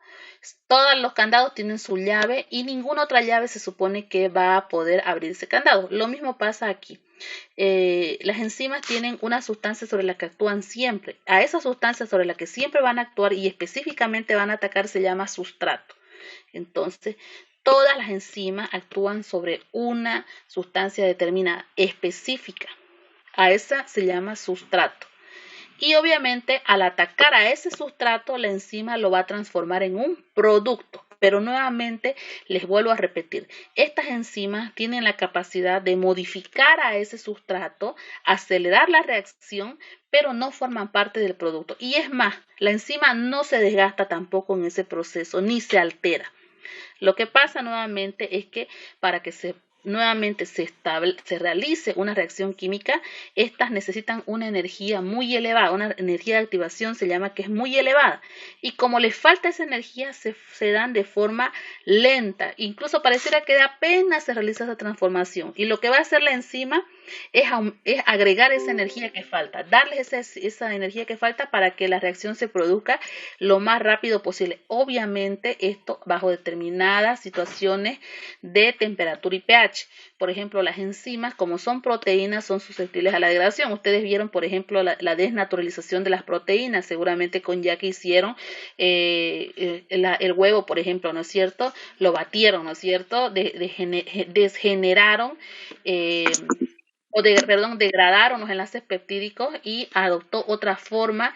Speaker 1: Todos los candados tienen su llave y ninguna otra llave se supone que va a poder abrir ese candado. Lo mismo pasa aquí. Las enzimas tienen una sustancia sobre la que actúan siempre. A esa sustancia sobre la que siempre van a actuar y específicamente van a atacar se llama sustrato. Entonces, todas las enzimas actúan sobre una sustancia determinada, específica. A esa se llama sustrato. Y obviamente, al atacar a ese sustrato, la enzima lo va a transformar en un producto. Pero nuevamente, les vuelvo a repetir, estas enzimas tienen la capacidad de modificar a ese sustrato, acelerar la reacción, pero no forman parte del producto. Y es más, la enzima no se desgasta tampoco en ese proceso, ni se altera. Lo que pasa nuevamente es que para que nuevamente se realice una reacción química, estas necesitan una energía muy elevada, una energía de activación se llama que es muy elevada. Y como les falta esa energía, se dan de forma lenta. Incluso pareciera que apenas se realiza esa transformación. Y lo que va a hacer la enzima es agregar esa energía que falta, darles esa energía que falta para que la reacción se produzca lo más rápido posible. Obviamente esto bajo determinadas situaciones de temperatura y pH. Por ejemplo, las enzimas, como son proteínas, son susceptibles a la degradación. Ustedes vieron, por ejemplo, la desnaturalización de las proteínas. Seguramente con Jackie hicieron el huevo, por ejemplo, ¿no es cierto? Lo batieron, ¿no es cierto? Desgeneraron degradaron los enlaces peptídicos y adoptó otra forma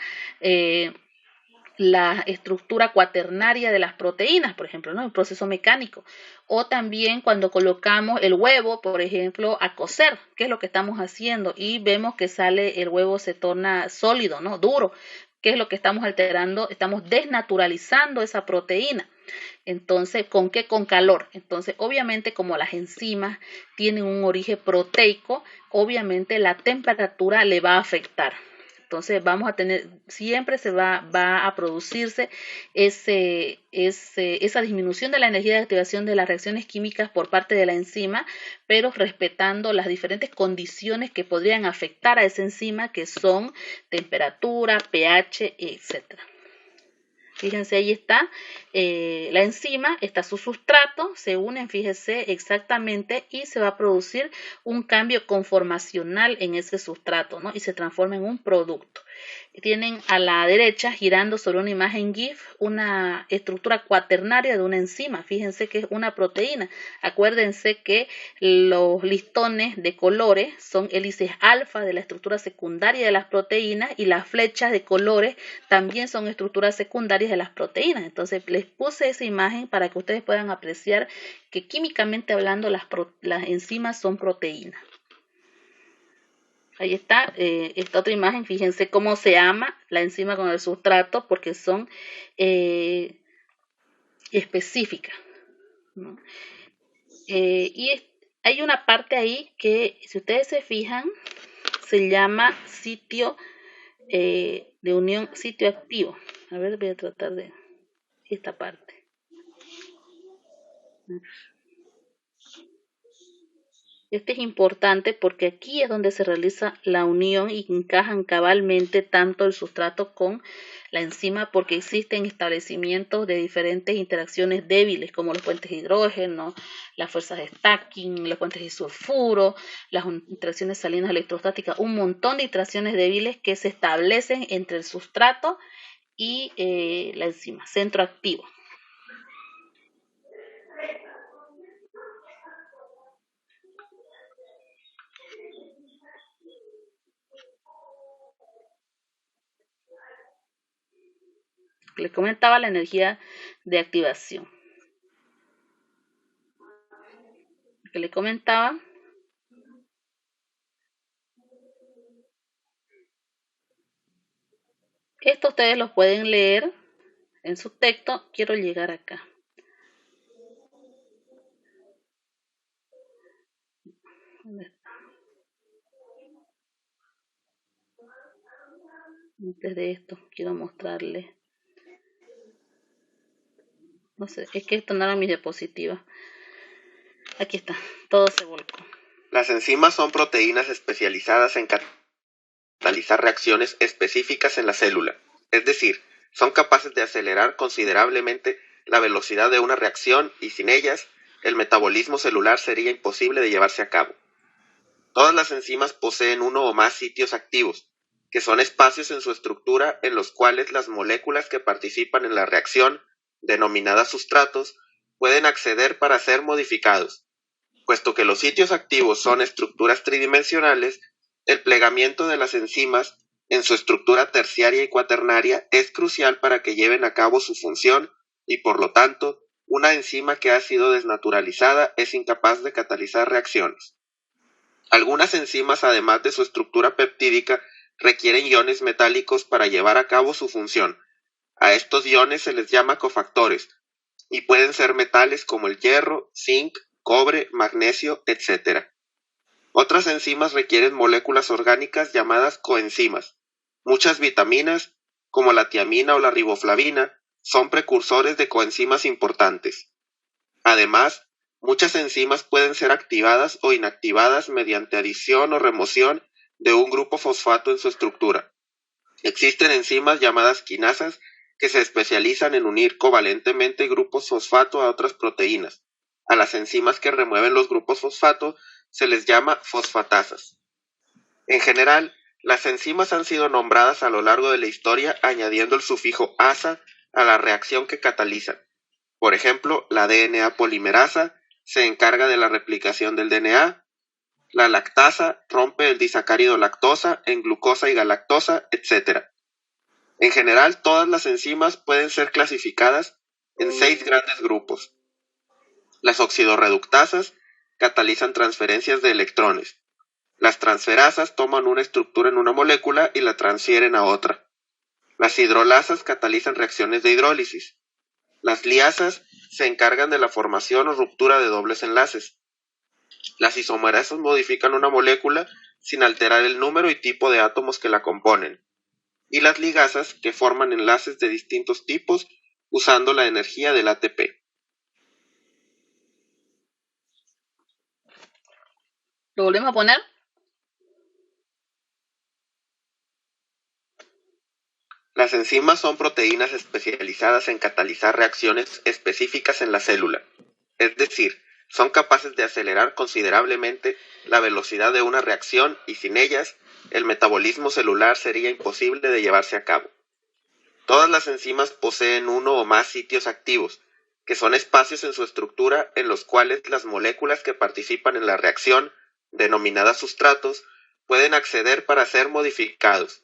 Speaker 1: la estructura cuaternaria de las proteínas, por ejemplo, ¿no? Un proceso mecánico. O también cuando colocamos el huevo, por ejemplo, a cocer, ¿qué es lo que estamos haciendo? Y vemos que el huevo se torna sólido, ¿no? Duro. ¿Qué es lo que estamos alterando? Estamos desnaturalizando esa proteína. Entonces, ¿con qué? Con calor. Entonces, obviamente, como las enzimas tienen un origen proteico, obviamente la temperatura le va a afectar. Entonces, vamos a tener, siempre va a producirse esa disminución de la energía de activación de las reacciones químicas por parte de la enzima, pero respetando las diferentes condiciones que podrían afectar a esa enzima, que son temperatura, pH, etcétera. Fíjense, ahí está la enzima, está su sustrato, se unen, fíjense exactamente, y se va a producir un cambio conformacional en ese sustrato, ¿no? Y se transforma en un producto. Tienen a la derecha, girando sobre una imagen GIF, una estructura cuaternaria de una enzima. Fíjense que es una proteína. Acuérdense que los listones de colores son hélices alfa de la estructura secundaria de las proteínas y las flechas de colores también son estructuras secundarias de las proteínas. Entonces les puse esa imagen para que ustedes puedan apreciar que químicamente hablando las enzimas son proteínas. Ahí está, esta otra imagen, fíjense cómo se ama la enzima con el sustrato porque son específicas, ¿no? Hay una parte ahí que, si ustedes se fijan, se llama sitio de unión, sitio activo. A ver, voy a tratar de esta parte. Este es importante porque aquí es donde se realiza la unión y encajan cabalmente tanto el sustrato con la enzima, porque existen establecimientos de diferentes interacciones débiles como los puentes de hidrógeno, las fuerzas de stacking, los puentes de sulfuro, las interacciones salinas electrostáticas, un montón de interacciones débiles que se establecen entre el sustrato y la enzima, centro activo. Les comentaba la energía de activación. Que le comentaba. Esto ustedes lo pueden leer en su texto. Quiero llegar acá. Antes de esto, quiero mostrarles. No sé, es que esto no era mi diapositiva. Aquí está, todo se volcó.
Speaker 9: Las enzimas son proteínas especializadas en catalizar reacciones específicas en la célula. Es decir, son capaces de acelerar considerablemente la velocidad de una reacción y sin ellas, el metabolismo celular sería imposible de llevarse a cabo. Todas las enzimas poseen uno o más sitios activos, que son espacios en su estructura en los cuales las moléculas que participan en la reacción, denominadas sustratos, pueden acceder para ser modificados. Puesto que los sitios activos son estructuras tridimensionales, el plegamiento de las enzimas en su estructura terciaria y cuaternaria es crucial para que lleven a cabo su función y, por lo tanto, una enzima que ha sido desnaturalizada es incapaz de catalizar reacciones. Algunas enzimas, además de su estructura peptídica, requieren iones metálicos para llevar a cabo su función. A estos iones se les llama cofactores, y pueden ser metales como el hierro, zinc, cobre, magnesio, etc. Otras enzimas requieren moléculas orgánicas llamadas coenzimas. Muchas vitaminas, como la tiamina o la riboflavina, son precursores de coenzimas importantes. Además, muchas enzimas pueden ser activadas o inactivadas mediante adición o remoción de un grupo fosfato en su estructura. Existen enzimas llamadas quinasas que se especializan en unir covalentemente grupos fosfato a otras proteínas. A las enzimas que remueven los grupos fosfato se les llama fosfatasas. En general, las enzimas han sido nombradas a lo largo de la historia añadiendo el sufijo asa a la reacción que catalizan. Por ejemplo, la DNA polimerasa se encarga de la replicación del DNA, la lactasa rompe el disacárido lactosa en glucosa y galactosa, etc. En general, todas las enzimas pueden ser clasificadas en 6 grandes grupos. Las oxidorreductasas catalizan transferencias de electrones. Las transferasas toman una estructura en una molécula y la transfieren a otra. Las hidrolasas catalizan reacciones de hidrólisis. Las liasas se encargan de la formación o ruptura de dobles enlaces. Las isomerasas modifican una molécula sin alterar el número y tipo de átomos que la componen. Y las ligasas, que forman enlaces de distintos tipos usando la energía del ATP.
Speaker 1: ¿Lo volvemos a poner?
Speaker 9: Las enzimas son proteínas especializadas en catalizar reacciones específicas en la célula. Es decir, son capaces de acelerar considerablemente la velocidad de una reacción y sin ellas, el metabolismo celular sería imposible de llevarse a cabo. Todas las enzimas poseen uno o más sitios activos, que son espacios en su estructura en los cuales las moléculas que participan en la reacción, denominadas sustratos, pueden acceder para ser modificados.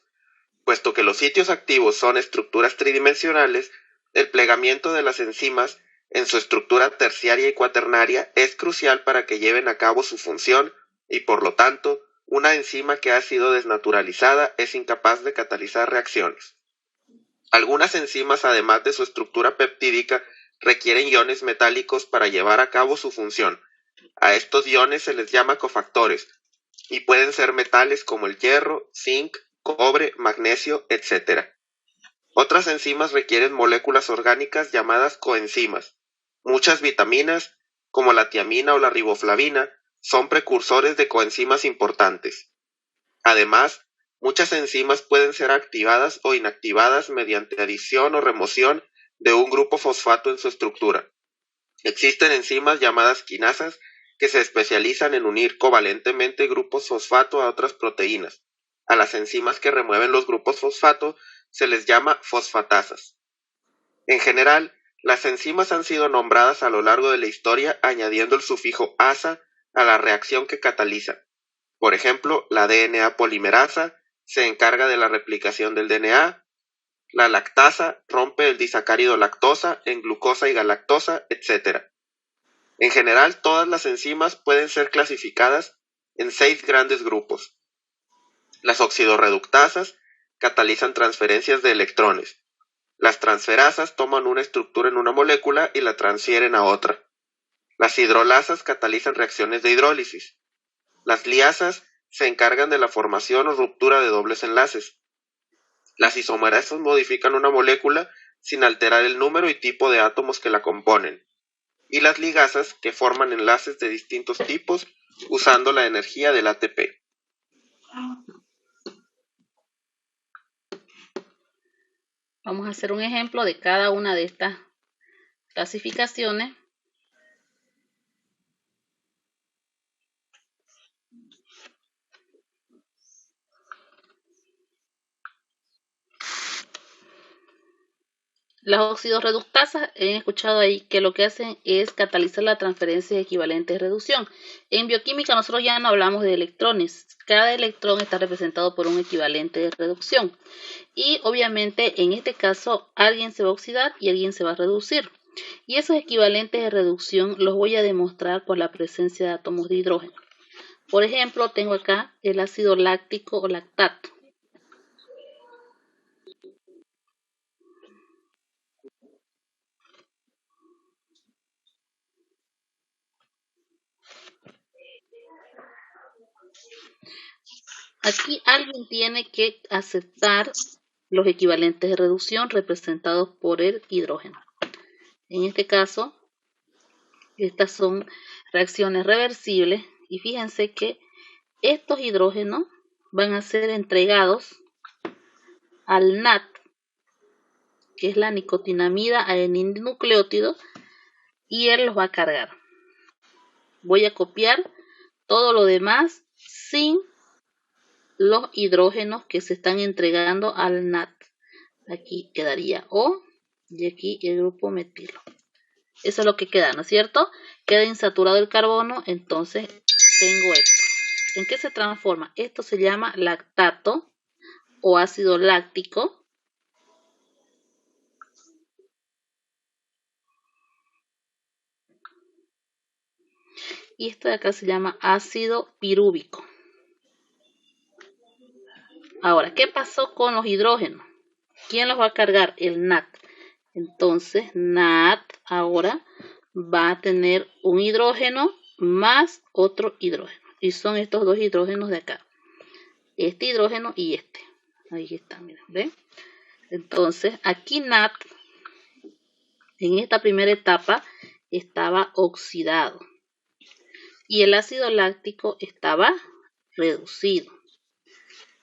Speaker 9: Puesto que los sitios activos son estructuras tridimensionales, el plegamiento de las enzimas en su estructura terciaria y cuaternaria es crucial para que lleven a cabo su función y, por lo tanto, una enzima que ha sido desnaturalizada es incapaz de catalizar reacciones. Algunas enzimas, además de su estructura peptídica, requieren iones metálicos para llevar a cabo su función. A estos iones se les llama cofactores, y pueden ser metales como el hierro, zinc, cobre, magnesio, etc. Otras enzimas requieren moléculas orgánicas llamadas coenzimas. Muchas vitaminas, como la tiamina o la riboflavina, son precursores de coenzimas importantes. Además, muchas enzimas pueden ser activadas o inactivadas mediante adición o remoción de un grupo fosfato en su estructura. Existen enzimas llamadas quinasas que se especializan en unir covalentemente grupos fosfato a otras proteínas. A las enzimas que remueven los grupos fosfato se les llama fosfatasas. En general, las enzimas han sido nombradas a lo largo de la historia añadiendo el sufijo asa a la reacción que cataliza. Por ejemplo, la DNA polimerasa se encarga de la replicación del DNA, la lactasa rompe el disacárido lactosa en glucosa y galactosa, etc. En general, todas las enzimas pueden ser clasificadas en 6 grandes grupos. Las oxidorreductasas catalizan transferencias de electrones. Las transferasas toman una estructura en una molécula y la transfieren a otra. Las hidrolasas catalizan reacciones de hidrólisis. Las liasas se encargan de la formación o ruptura de dobles enlaces. Las isomerasas modifican una molécula sin alterar el número y tipo de átomos que la componen. Y las ligasas que forman enlaces de distintos tipos usando la energía del ATP.
Speaker 1: Vamos a hacer un ejemplo de cada una de estas clasificaciones. Las oxidorreductasas, he escuchado ahí que lo que hacen es catalizar la transferencia equivalente de reducción. En bioquímica nosotros ya no hablamos de electrones. Cada electrón está representado por un equivalente de reducción. Y obviamente en este caso alguien se va a oxidar y alguien se va a reducir. Y esos equivalentes de reducción los voy a demostrar por la presencia de átomos de hidrógeno. Por ejemplo, tengo acá el ácido láctico o lactato. Aquí alguien tiene que aceptar los equivalentes de reducción representados por el hidrógeno. En este caso, estas son reacciones reversibles y fíjense que estos hidrógenos van a ser entregados al NAT, que es la nicotinamida adenina-nucleótido, y él los va a cargar. Voy a copiar todo lo demás sin los hidrógenos que se están entregando al NAT. Aquí quedaría O y aquí el grupo metilo. Eso es lo que queda, ¿no es cierto? Queda insaturado el carbono, entonces tengo esto. ¿En qué se transforma? Esto se llama lactato o ácido láctico. Y esto de acá se llama ácido pirúvico. Ahora, ¿qué pasó con los hidrógenos? ¿Quién los va a cargar? El NAT. Entonces, NAT ahora va a tener un hidrógeno más otro hidrógeno. Y son estos dos hidrógenos de acá. Este hidrógeno y este. Ahí está, miren, ¿ven? Entonces, aquí NAT, en esta primera etapa, estaba oxidado. Y el ácido láctico estaba reducido.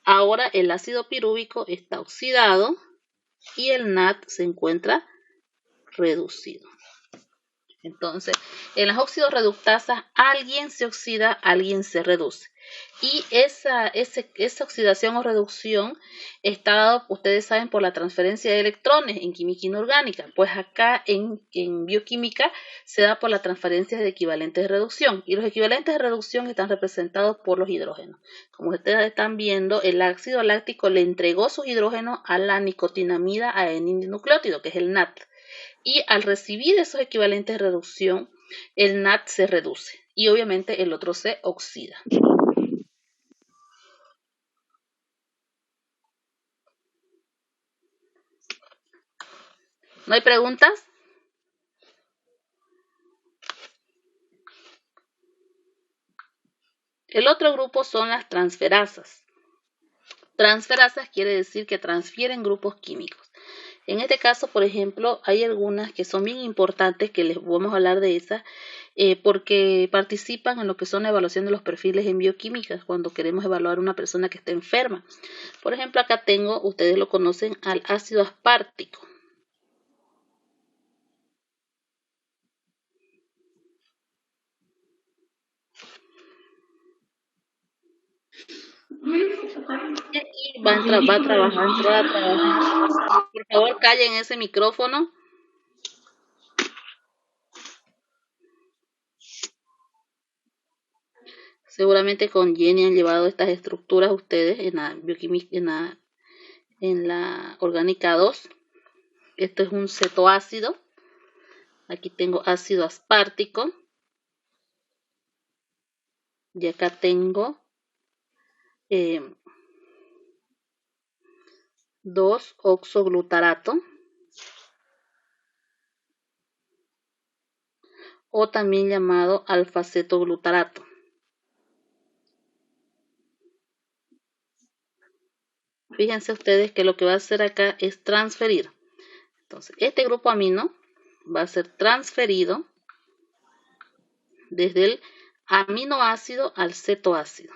Speaker 1: Ahora el ácido pirúvico está oxidado y el NAT se encuentra reducido. Entonces, en las oxidorreductasas, alguien se oxida, alguien se reduce. Y esa oxidación o reducción está dado, ustedes saben, por la transferencia de electrones en química inorgánica. Pues acá en bioquímica se da por la transferencia de equivalentes de reducción. Y los equivalentes de reducción están representados por los hidrógenos. Como ustedes están viendo, el ácido láctico le entregó sus hidrógenos a la nicotinamida adenina-nucleótido, que es el NAT. Y al recibir esos equivalentes de reducción, el NAT se reduce. Y obviamente el otro se oxida. ¿No hay preguntas? El otro grupo son las transferasas. Transferasas quiere decir que transfieren grupos químicos. En este caso, por ejemplo, hay algunas que son bien importantes, que les vamos a hablar de esas. porque participan en lo que son la evaluación de los perfiles en bioquímica cuando queremos evaluar a una persona que está enferma. Por ejemplo, acá tengo, ustedes lo conocen, al ácido aspartico. Y va a trabajar. Por favor, callen ese micrófono. Seguramente con Jenny han llevado estas estructuras ustedes en la bioquímica, en la orgánica 2. Esto es un cetoácido. Aquí tengo ácido aspartico. Y acá tengo 2-oxoglutarato. O también llamado alfa-cetoglutarato. Fíjense ustedes que lo que va a hacer acá es transferir. Entonces, este grupo amino va a ser transferido desde el aminoácido al cetoácido.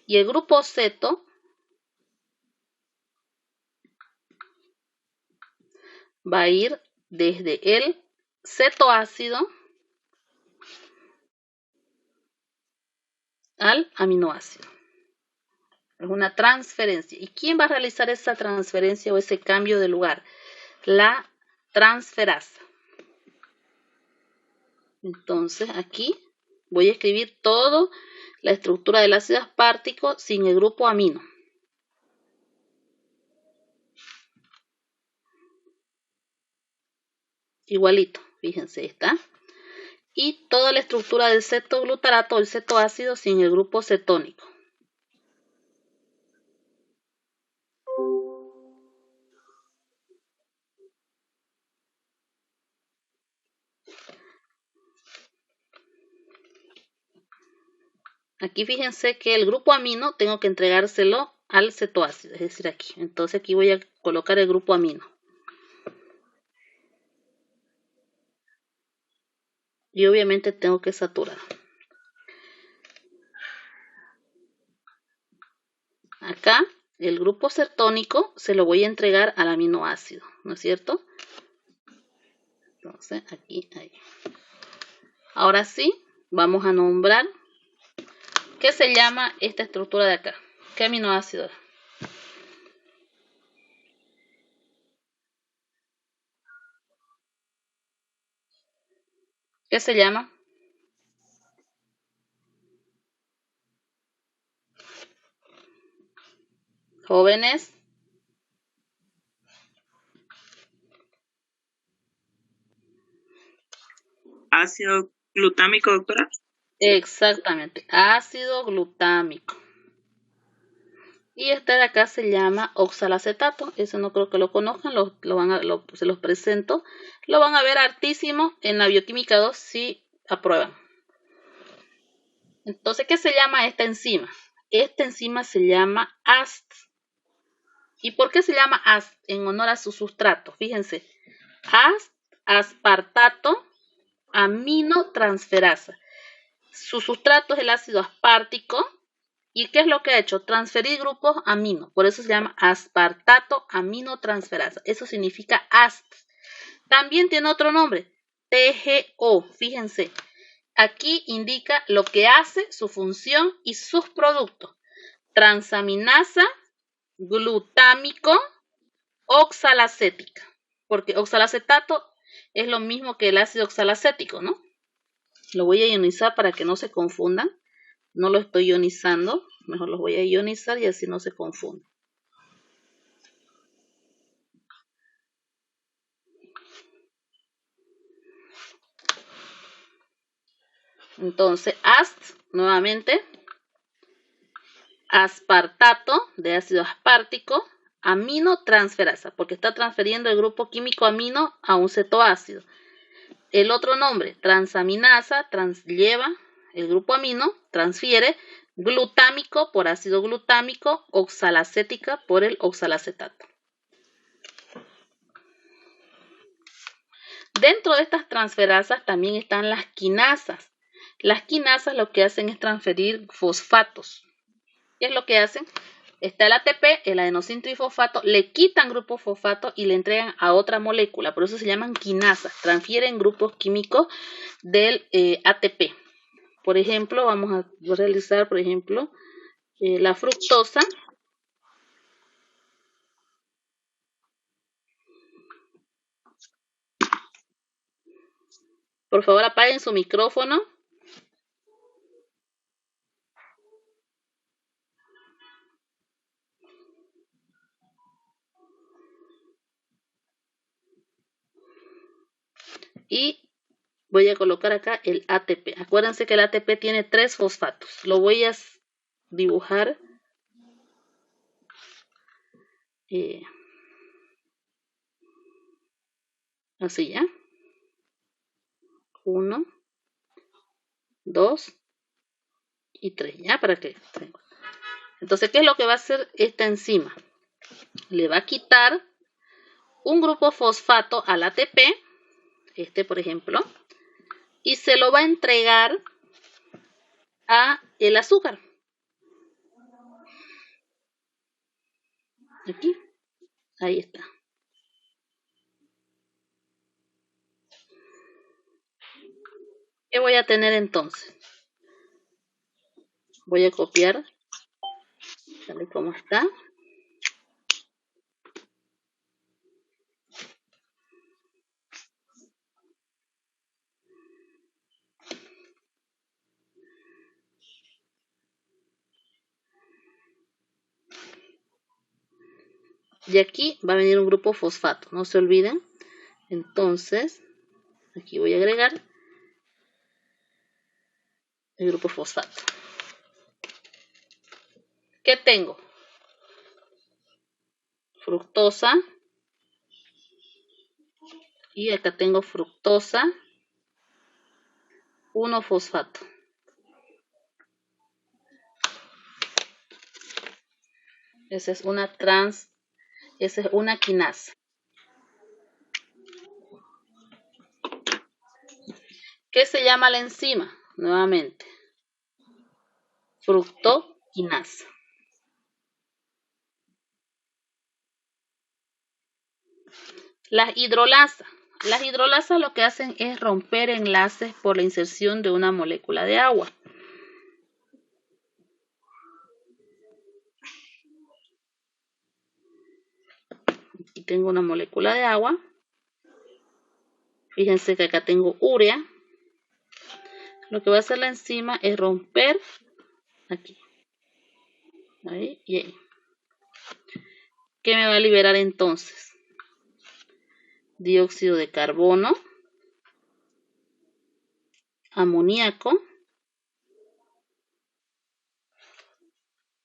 Speaker 1: Y el grupo ceto va a ir desde el cetoácido al aminoácido. Es una transferencia. ¿Y quién va a realizar esa transferencia o ese cambio de lugar? La transferasa. Entonces aquí voy a escribir toda la estructura del ácido aspartico sin el grupo amino. Igualito, fíjense, está. Y toda la estructura del cetoglutarato o el cetoácido sin el grupo cetónico. Aquí fíjense que el grupo amino tengo que entregárselo al cetoácido, es decir, aquí. Entonces aquí voy a colocar el grupo amino. Y obviamente tengo que saturar. Acá el grupo cetónico se lo voy a entregar al aminoácido, ¿no es cierto? Entonces aquí, ahí. Ahora sí, vamos a nombrar. ¿Qué se llama esta estructura de acá? ¿Qué aminoácido es? ¿Qué se llama? Jóvenes.
Speaker 7: Ácido glutámico, doctora.
Speaker 1: Exactamente, ácido glutámico. Y este de acá se llama oxalacetato. Ese no creo que lo conozcan, se los presento. Lo van a ver hartísimo en la bioquímica 2 si aprueban. Entonces, ¿qué se llama esta enzima? Esta enzima se llama AST. ¿Y por qué se llama AST? En honor a su sustrato. Fíjense, AST, aspartato, aminotransferasa. Su sustrato es el ácido aspartico. ¿Y qué es lo que ha hecho? Transferir grupos amino. Por eso se llama aspartato aminotransferasa. Eso significa AST. También tiene otro nombre, TGO. Fíjense, aquí indica lo que hace, su función y sus productos. Transaminasa, glutámico, oxalacética. Porque oxalacetato es lo mismo que el ácido oxalacético, ¿no? Lo voy a ionizar para que no se confundan. No lo estoy ionizando, mejor los voy a ionizar y así no se confunden. Entonces, AST, nuevamente, aspartato de ácido aspartico, aminotransferasa, porque está transfiriendo el grupo químico amino a un cetoácido. El otro nombre, transaminasa, lleva el grupo amino, transfiere glutámico por ácido glutámico, oxalacética por el oxalacetato. Dentro de estas transferasas también están las quinasas. Las quinasas lo que hacen es transferir fosfatos. ¿Qué es lo que hacen? Está el ATP, el adenosintrifosfato, le quitan grupo fosfato y le entregan a otra molécula. Por eso se llaman quinasas. Transfieren grupos químicos del ATP. Por ejemplo, vamos a realizar, por ejemplo, la fructosa. Por favor, apaguen su micrófono. Y voy a colocar acá el ATP. Acuérdense que el ATP tiene 3 fosfatos. Lo voy a dibujar. Así ya. 1, 2 y 3. ¿Ya? Para que. Entonces, ¿qué es lo que va a hacer esta enzima? Le va a quitar un grupo fosfato al ATP. Por ejemplo. Y se lo va a entregar a el azúcar. Aquí. Ahí está. ¿Qué voy a tener entonces? Voy a copiar tal y como está. Y aquí va a venir un grupo fosfato, no se olviden. Entonces, aquí voy a agregar el grupo fosfato. ¿Qué tengo? Fructosa. Y acá tengo fructosa, 1-fosfato. Esa es una quinasa. ¿Qué se llama la enzima? Nuevamente. Fructoquinasa. Las hidrolasas. Las hidrolasas lo que hacen es romper enlaces por la inserción de una molécula de agua. Aquí tengo una molécula de agua. Fíjense que acá tengo urea. Lo que va a hacer la enzima es romper aquí. Ahí y ahí. ¿Qué me va a liberar entonces? Dióxido de carbono, amoníaco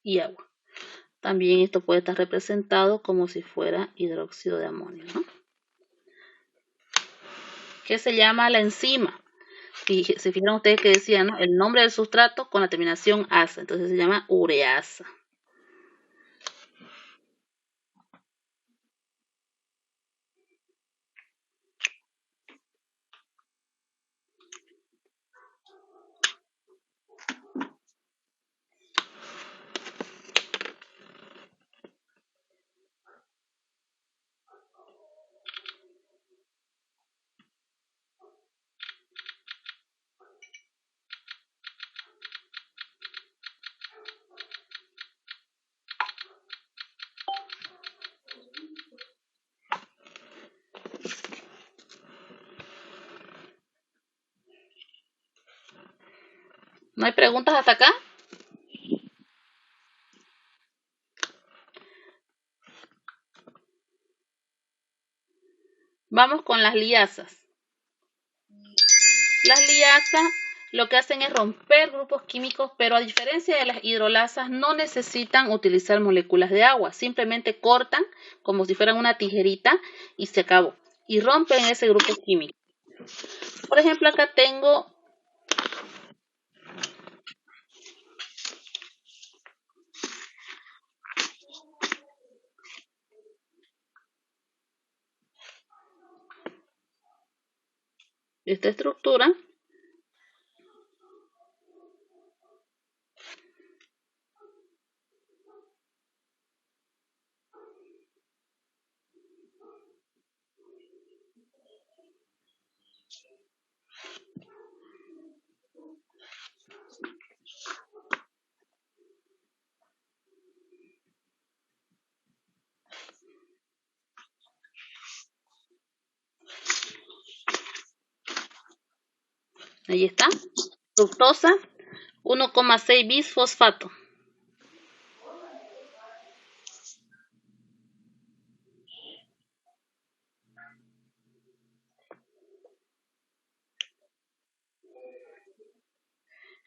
Speaker 1: y agua. También esto puede estar representado como si fuera hidróxido de amonio, ¿no? ¿Qué se llama la enzima? Si fijaron ustedes que decían, ¿no? El nombre del sustrato con la terminación asa. Entonces se llama ureasa. ¿No hay preguntas hasta acá? Vamos con las liasas. Las liasas lo que hacen es romper grupos químicos, pero a diferencia de las hidrolasas no necesitan utilizar moléculas de agua. Simplemente cortan como si fueran una tijerita y se acabó. Y rompen ese grupo químico. Por ejemplo, acá tengo esta estructura. Ahí está. Fructosa, 1,6 bisfosfato.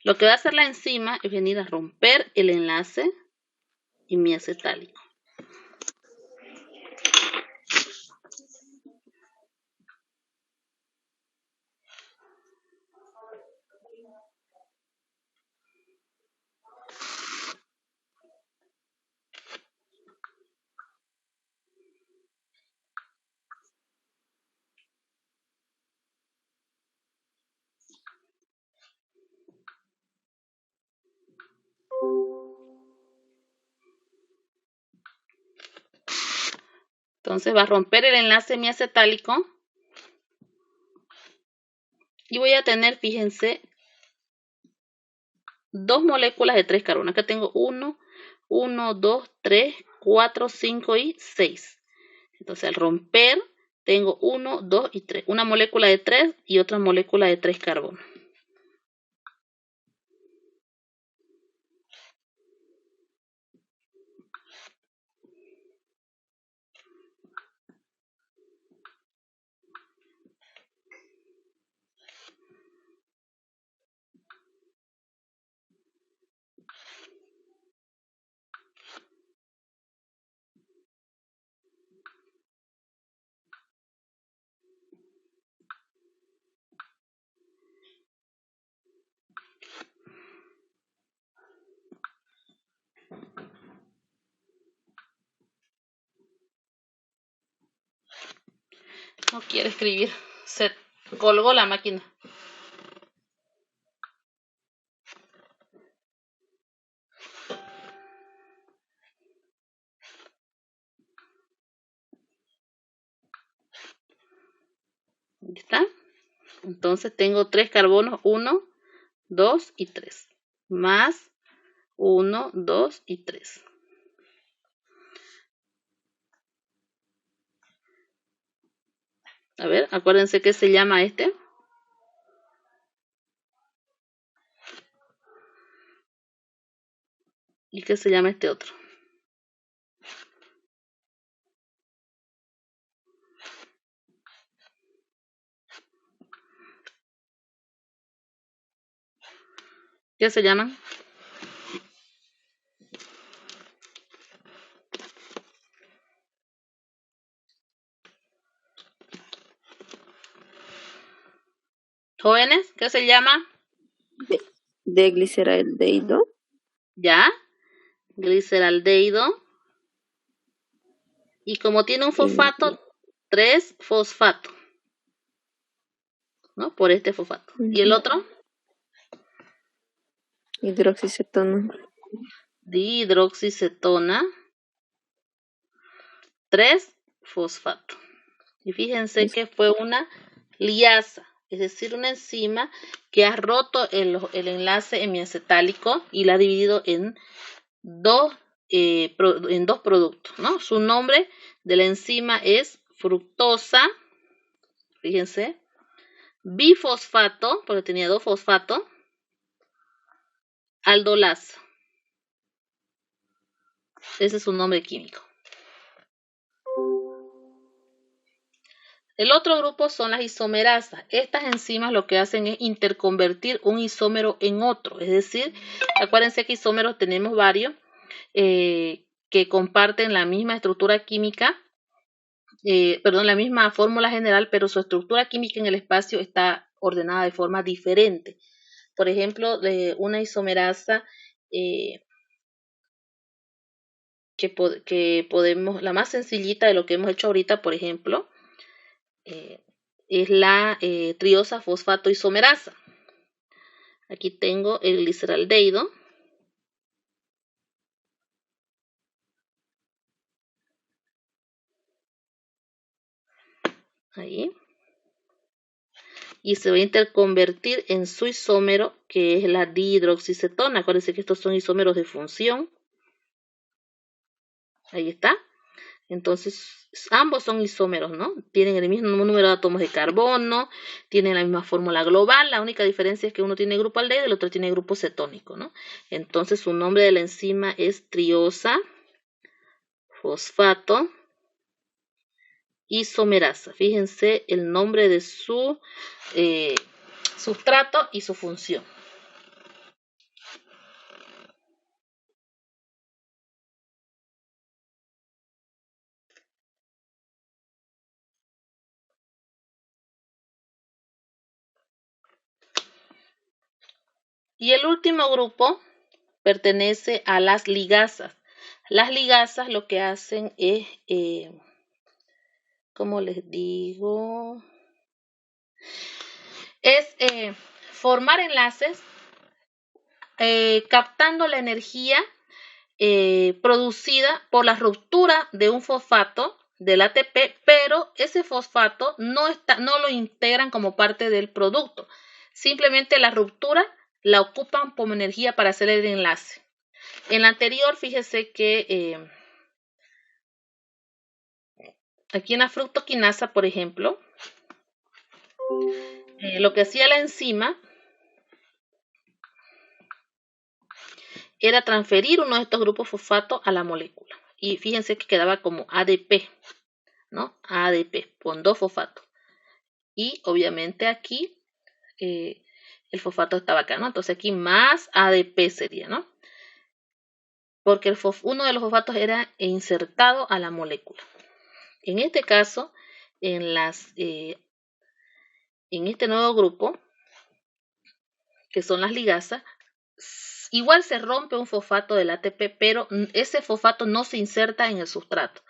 Speaker 1: Lo que va a hacer la enzima es venir a romper el enlace imiacetálico. Entonces va a romper el enlace miacetálico y voy a tener, fíjense, 2 moléculas de 3 carbonos. Acá tengo 1, 2, 3, 4, 5 y 6. Entonces al romper tengo 1, 2 y 3. Una molécula de 3 y otra molécula de 3 carbonos. No quiere escribir. Se colgó la máquina. Ahí está. Entonces tengo 3 carbonos, 1, 2 y 3. Más 1, 2 y 3. A ver, acuérdense que se llama este. ¿Y qué se llama este otro? ¿Qué se llaman? Jóvenes, ¿qué se llama?
Speaker 5: De gliceraldehído.
Speaker 1: Ya, gliceraldehído. Y como tiene un fosfato, 3 fosfato. ¿No? Por este fosfato. ¿Y el otro?
Speaker 5: Hidroxicetona.
Speaker 1: Dihidroxicetona. 3 fosfato. Y fíjense que fue una liasa, es decir, una enzima que ha roto el enlace hemiacetálico y la ha dividido en dos productos, ¿no? Su nombre de la enzima es fructosa, fíjense, bifosfato, porque tenía 2 fosfatos, aldolasa. Ese es su nombre químico. El otro grupo son las isomerasas. Estas enzimas lo que hacen es interconvertir un isómero en otro. Es decir, acuérdense que isómeros tenemos varios que comparten la misma estructura química, la misma fórmula general, pero su estructura química en el espacio está ordenada de forma diferente. Por ejemplo, una isomerasa que podemos, la más sencillita de lo que hemos hecho ahorita, por ejemplo, es la triosa fosfato isomerasa. Aquí tengo el gliceraldehído. Ahí. Y se va a interconvertir en su isómero, que es la dihidroxicetona. Acuérdense que estos son isómeros de función. Ahí está. Entonces, ambos son isómeros, ¿no? Tienen el mismo número de átomos de carbono, tienen la misma fórmula global. La única diferencia es que uno tiene grupo aldehído y el otro tiene grupo cetónico, ¿no? Entonces, su nombre de la enzima es triosa fosfato isomerasa. Fíjense el nombre de su sustrato y su función. Y el último grupo pertenece a las ligasas. Las ligasas lo que hacen es, ¿cómo les digo? Es formar enlaces captando la energía producida por la ruptura de un fosfato del ATP, pero ese fosfato no lo integran como parte del producto. Simplemente la ruptura la ocupan como energía para hacer el enlace. En la anterior, fíjese que aquí en la fructoquinasa, por ejemplo, lo que hacía la enzima era transferir uno de estos grupos fosfato a la molécula. Y fíjense que quedaba como ADP, ¿no? ADP, con 2 fosfatos. Y obviamente aquí el fosfato estaba acá, ¿no? Entonces aquí más ADP sería, ¿no? Porque uno de los fosfatos era insertado a la molécula. En este caso, en este nuevo grupo, que son las ligasas, igual se rompe un fosfato del ATP, pero ese fosfato no se inserta en el sustrato,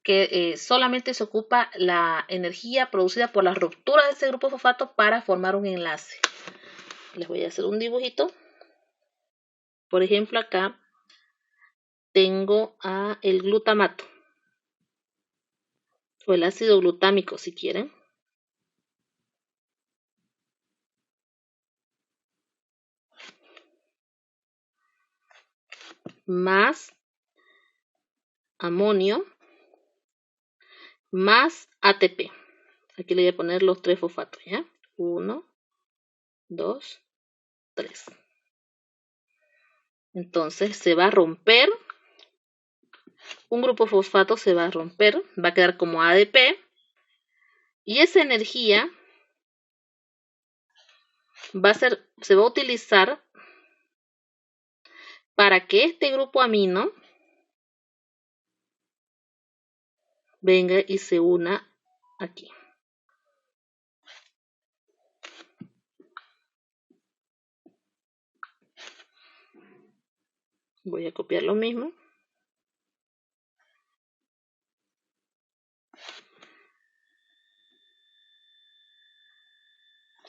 Speaker 1: que solamente se ocupa la energía producida por la ruptura de ese grupo de fosfato para formar un enlace. Les voy a hacer un dibujito. Por ejemplo, acá tengo el glutamato, o el ácido glutámico si quieren. Más amonio, más ATP. Aquí le voy a poner los 3 fosfatos, ¿ya? 1, 2, 3. Entonces se va a romper. Un grupo fosfato se va a romper, va a quedar como ADP. Y esa energía se va a utilizar para que este grupo amino venga y se una aquí. Voy a copiar lo mismo.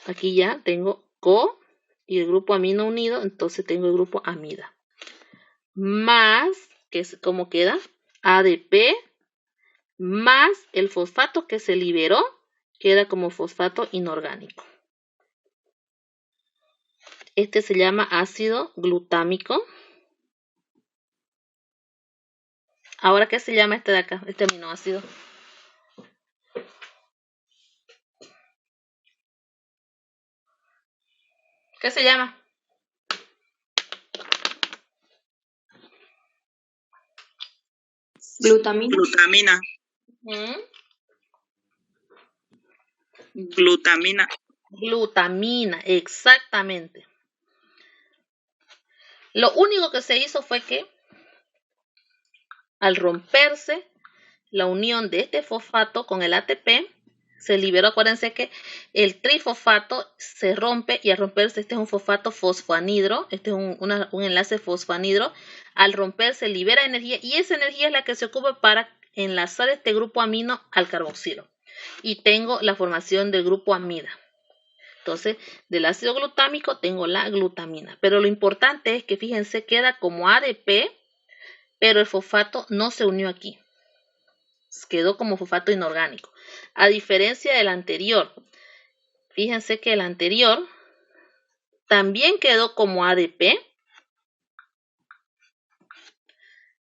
Speaker 1: Aquí ya tengo CO y el grupo amino unido, entonces tengo el grupo amida. Más, que es como queda, ADP, más el fosfato que se liberó, queda como fosfato inorgánico. Este se llama ácido glutámico. Ahora, ¿qué se llama este de acá? Este aminoácido. ¿Qué se llama?
Speaker 6: Glutamina.
Speaker 7: Glutamina. Glutamina.
Speaker 1: Glutamina, exactamente. Lo único que se hizo fue que al romperse la unión de este fosfato con el ATP, se liberó. Acuérdense que el trifosfato se rompe y al romperse, este es un fosfato fosfoanhidro, este es un enlace fosfoanhidro. Al romperse libera energía y esa energía es la que se ocupa para enlazar este grupo amino al carboxilo. y tengo la formación del grupo amida. Entonces, del ácido glutámico tengo la glutamina. Pero lo importante es que, fíjense, queda como ADP, pero el fosfato no se unió aquí. Quedó como fosfato inorgánico. A diferencia del anterior. Fíjense que el anterior también quedó como ADP.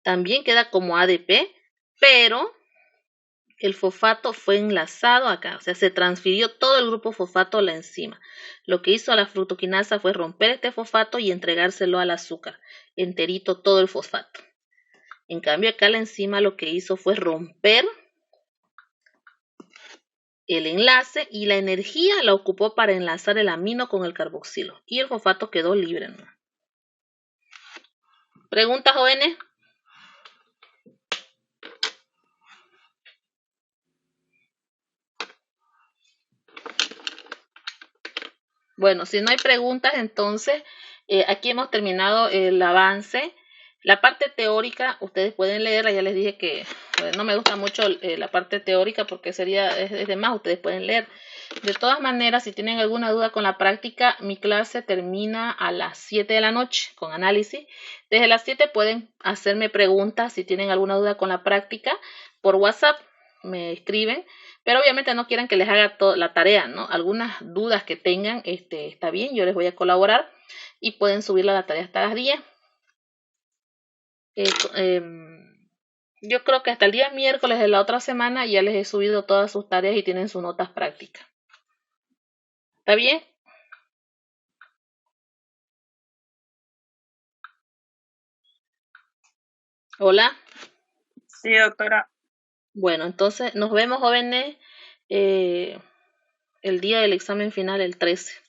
Speaker 1: También queda como ADP, pero el fosfato fue enlazado acá, o sea, se transfirió todo el grupo fosfato a la enzima. Lo que hizo la fructoquinasa fue romper este fosfato y entregárselo al azúcar, enterito todo el fosfato. En cambio, acá la enzima lo que hizo fue romper el enlace y la energía la ocupó para enlazar el amino con el carboxilo y el fosfato quedó libre, ¿no? ¿Preguntas, jóvenes? Bueno, si no hay preguntas, entonces aquí hemos terminado el avance. La parte teórica, ustedes pueden leerla, ya les dije que no me gusta mucho la parte teórica porque es de más, ustedes pueden leer. De todas maneras, si tienen alguna duda con la práctica, mi clase termina a las 7 de la noche con análisis. Desde las 7 pueden hacerme preguntas si tienen alguna duda con la práctica por WhatsApp, me escriben. Pero obviamente no quieran que les haga la tarea, ¿no? Algunas dudas que tengan, está bien, yo les voy a colaborar y pueden subirla a la tarea hasta las 10. Yo creo que hasta el día miércoles de la otra semana ya les he subido todas sus tareas y tienen sus notas prácticas. ¿Está bien? Hola.
Speaker 7: Sí, doctora.
Speaker 1: Bueno, entonces nos vemos, jóvenes, el día del examen final, el 13.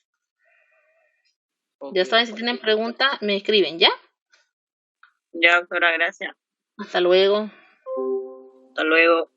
Speaker 1: Ya saben, si tienen preguntas, me escriben, ¿ya?
Speaker 7: Ya, doctora, gracias.
Speaker 1: Hasta luego.
Speaker 7: Hasta luego.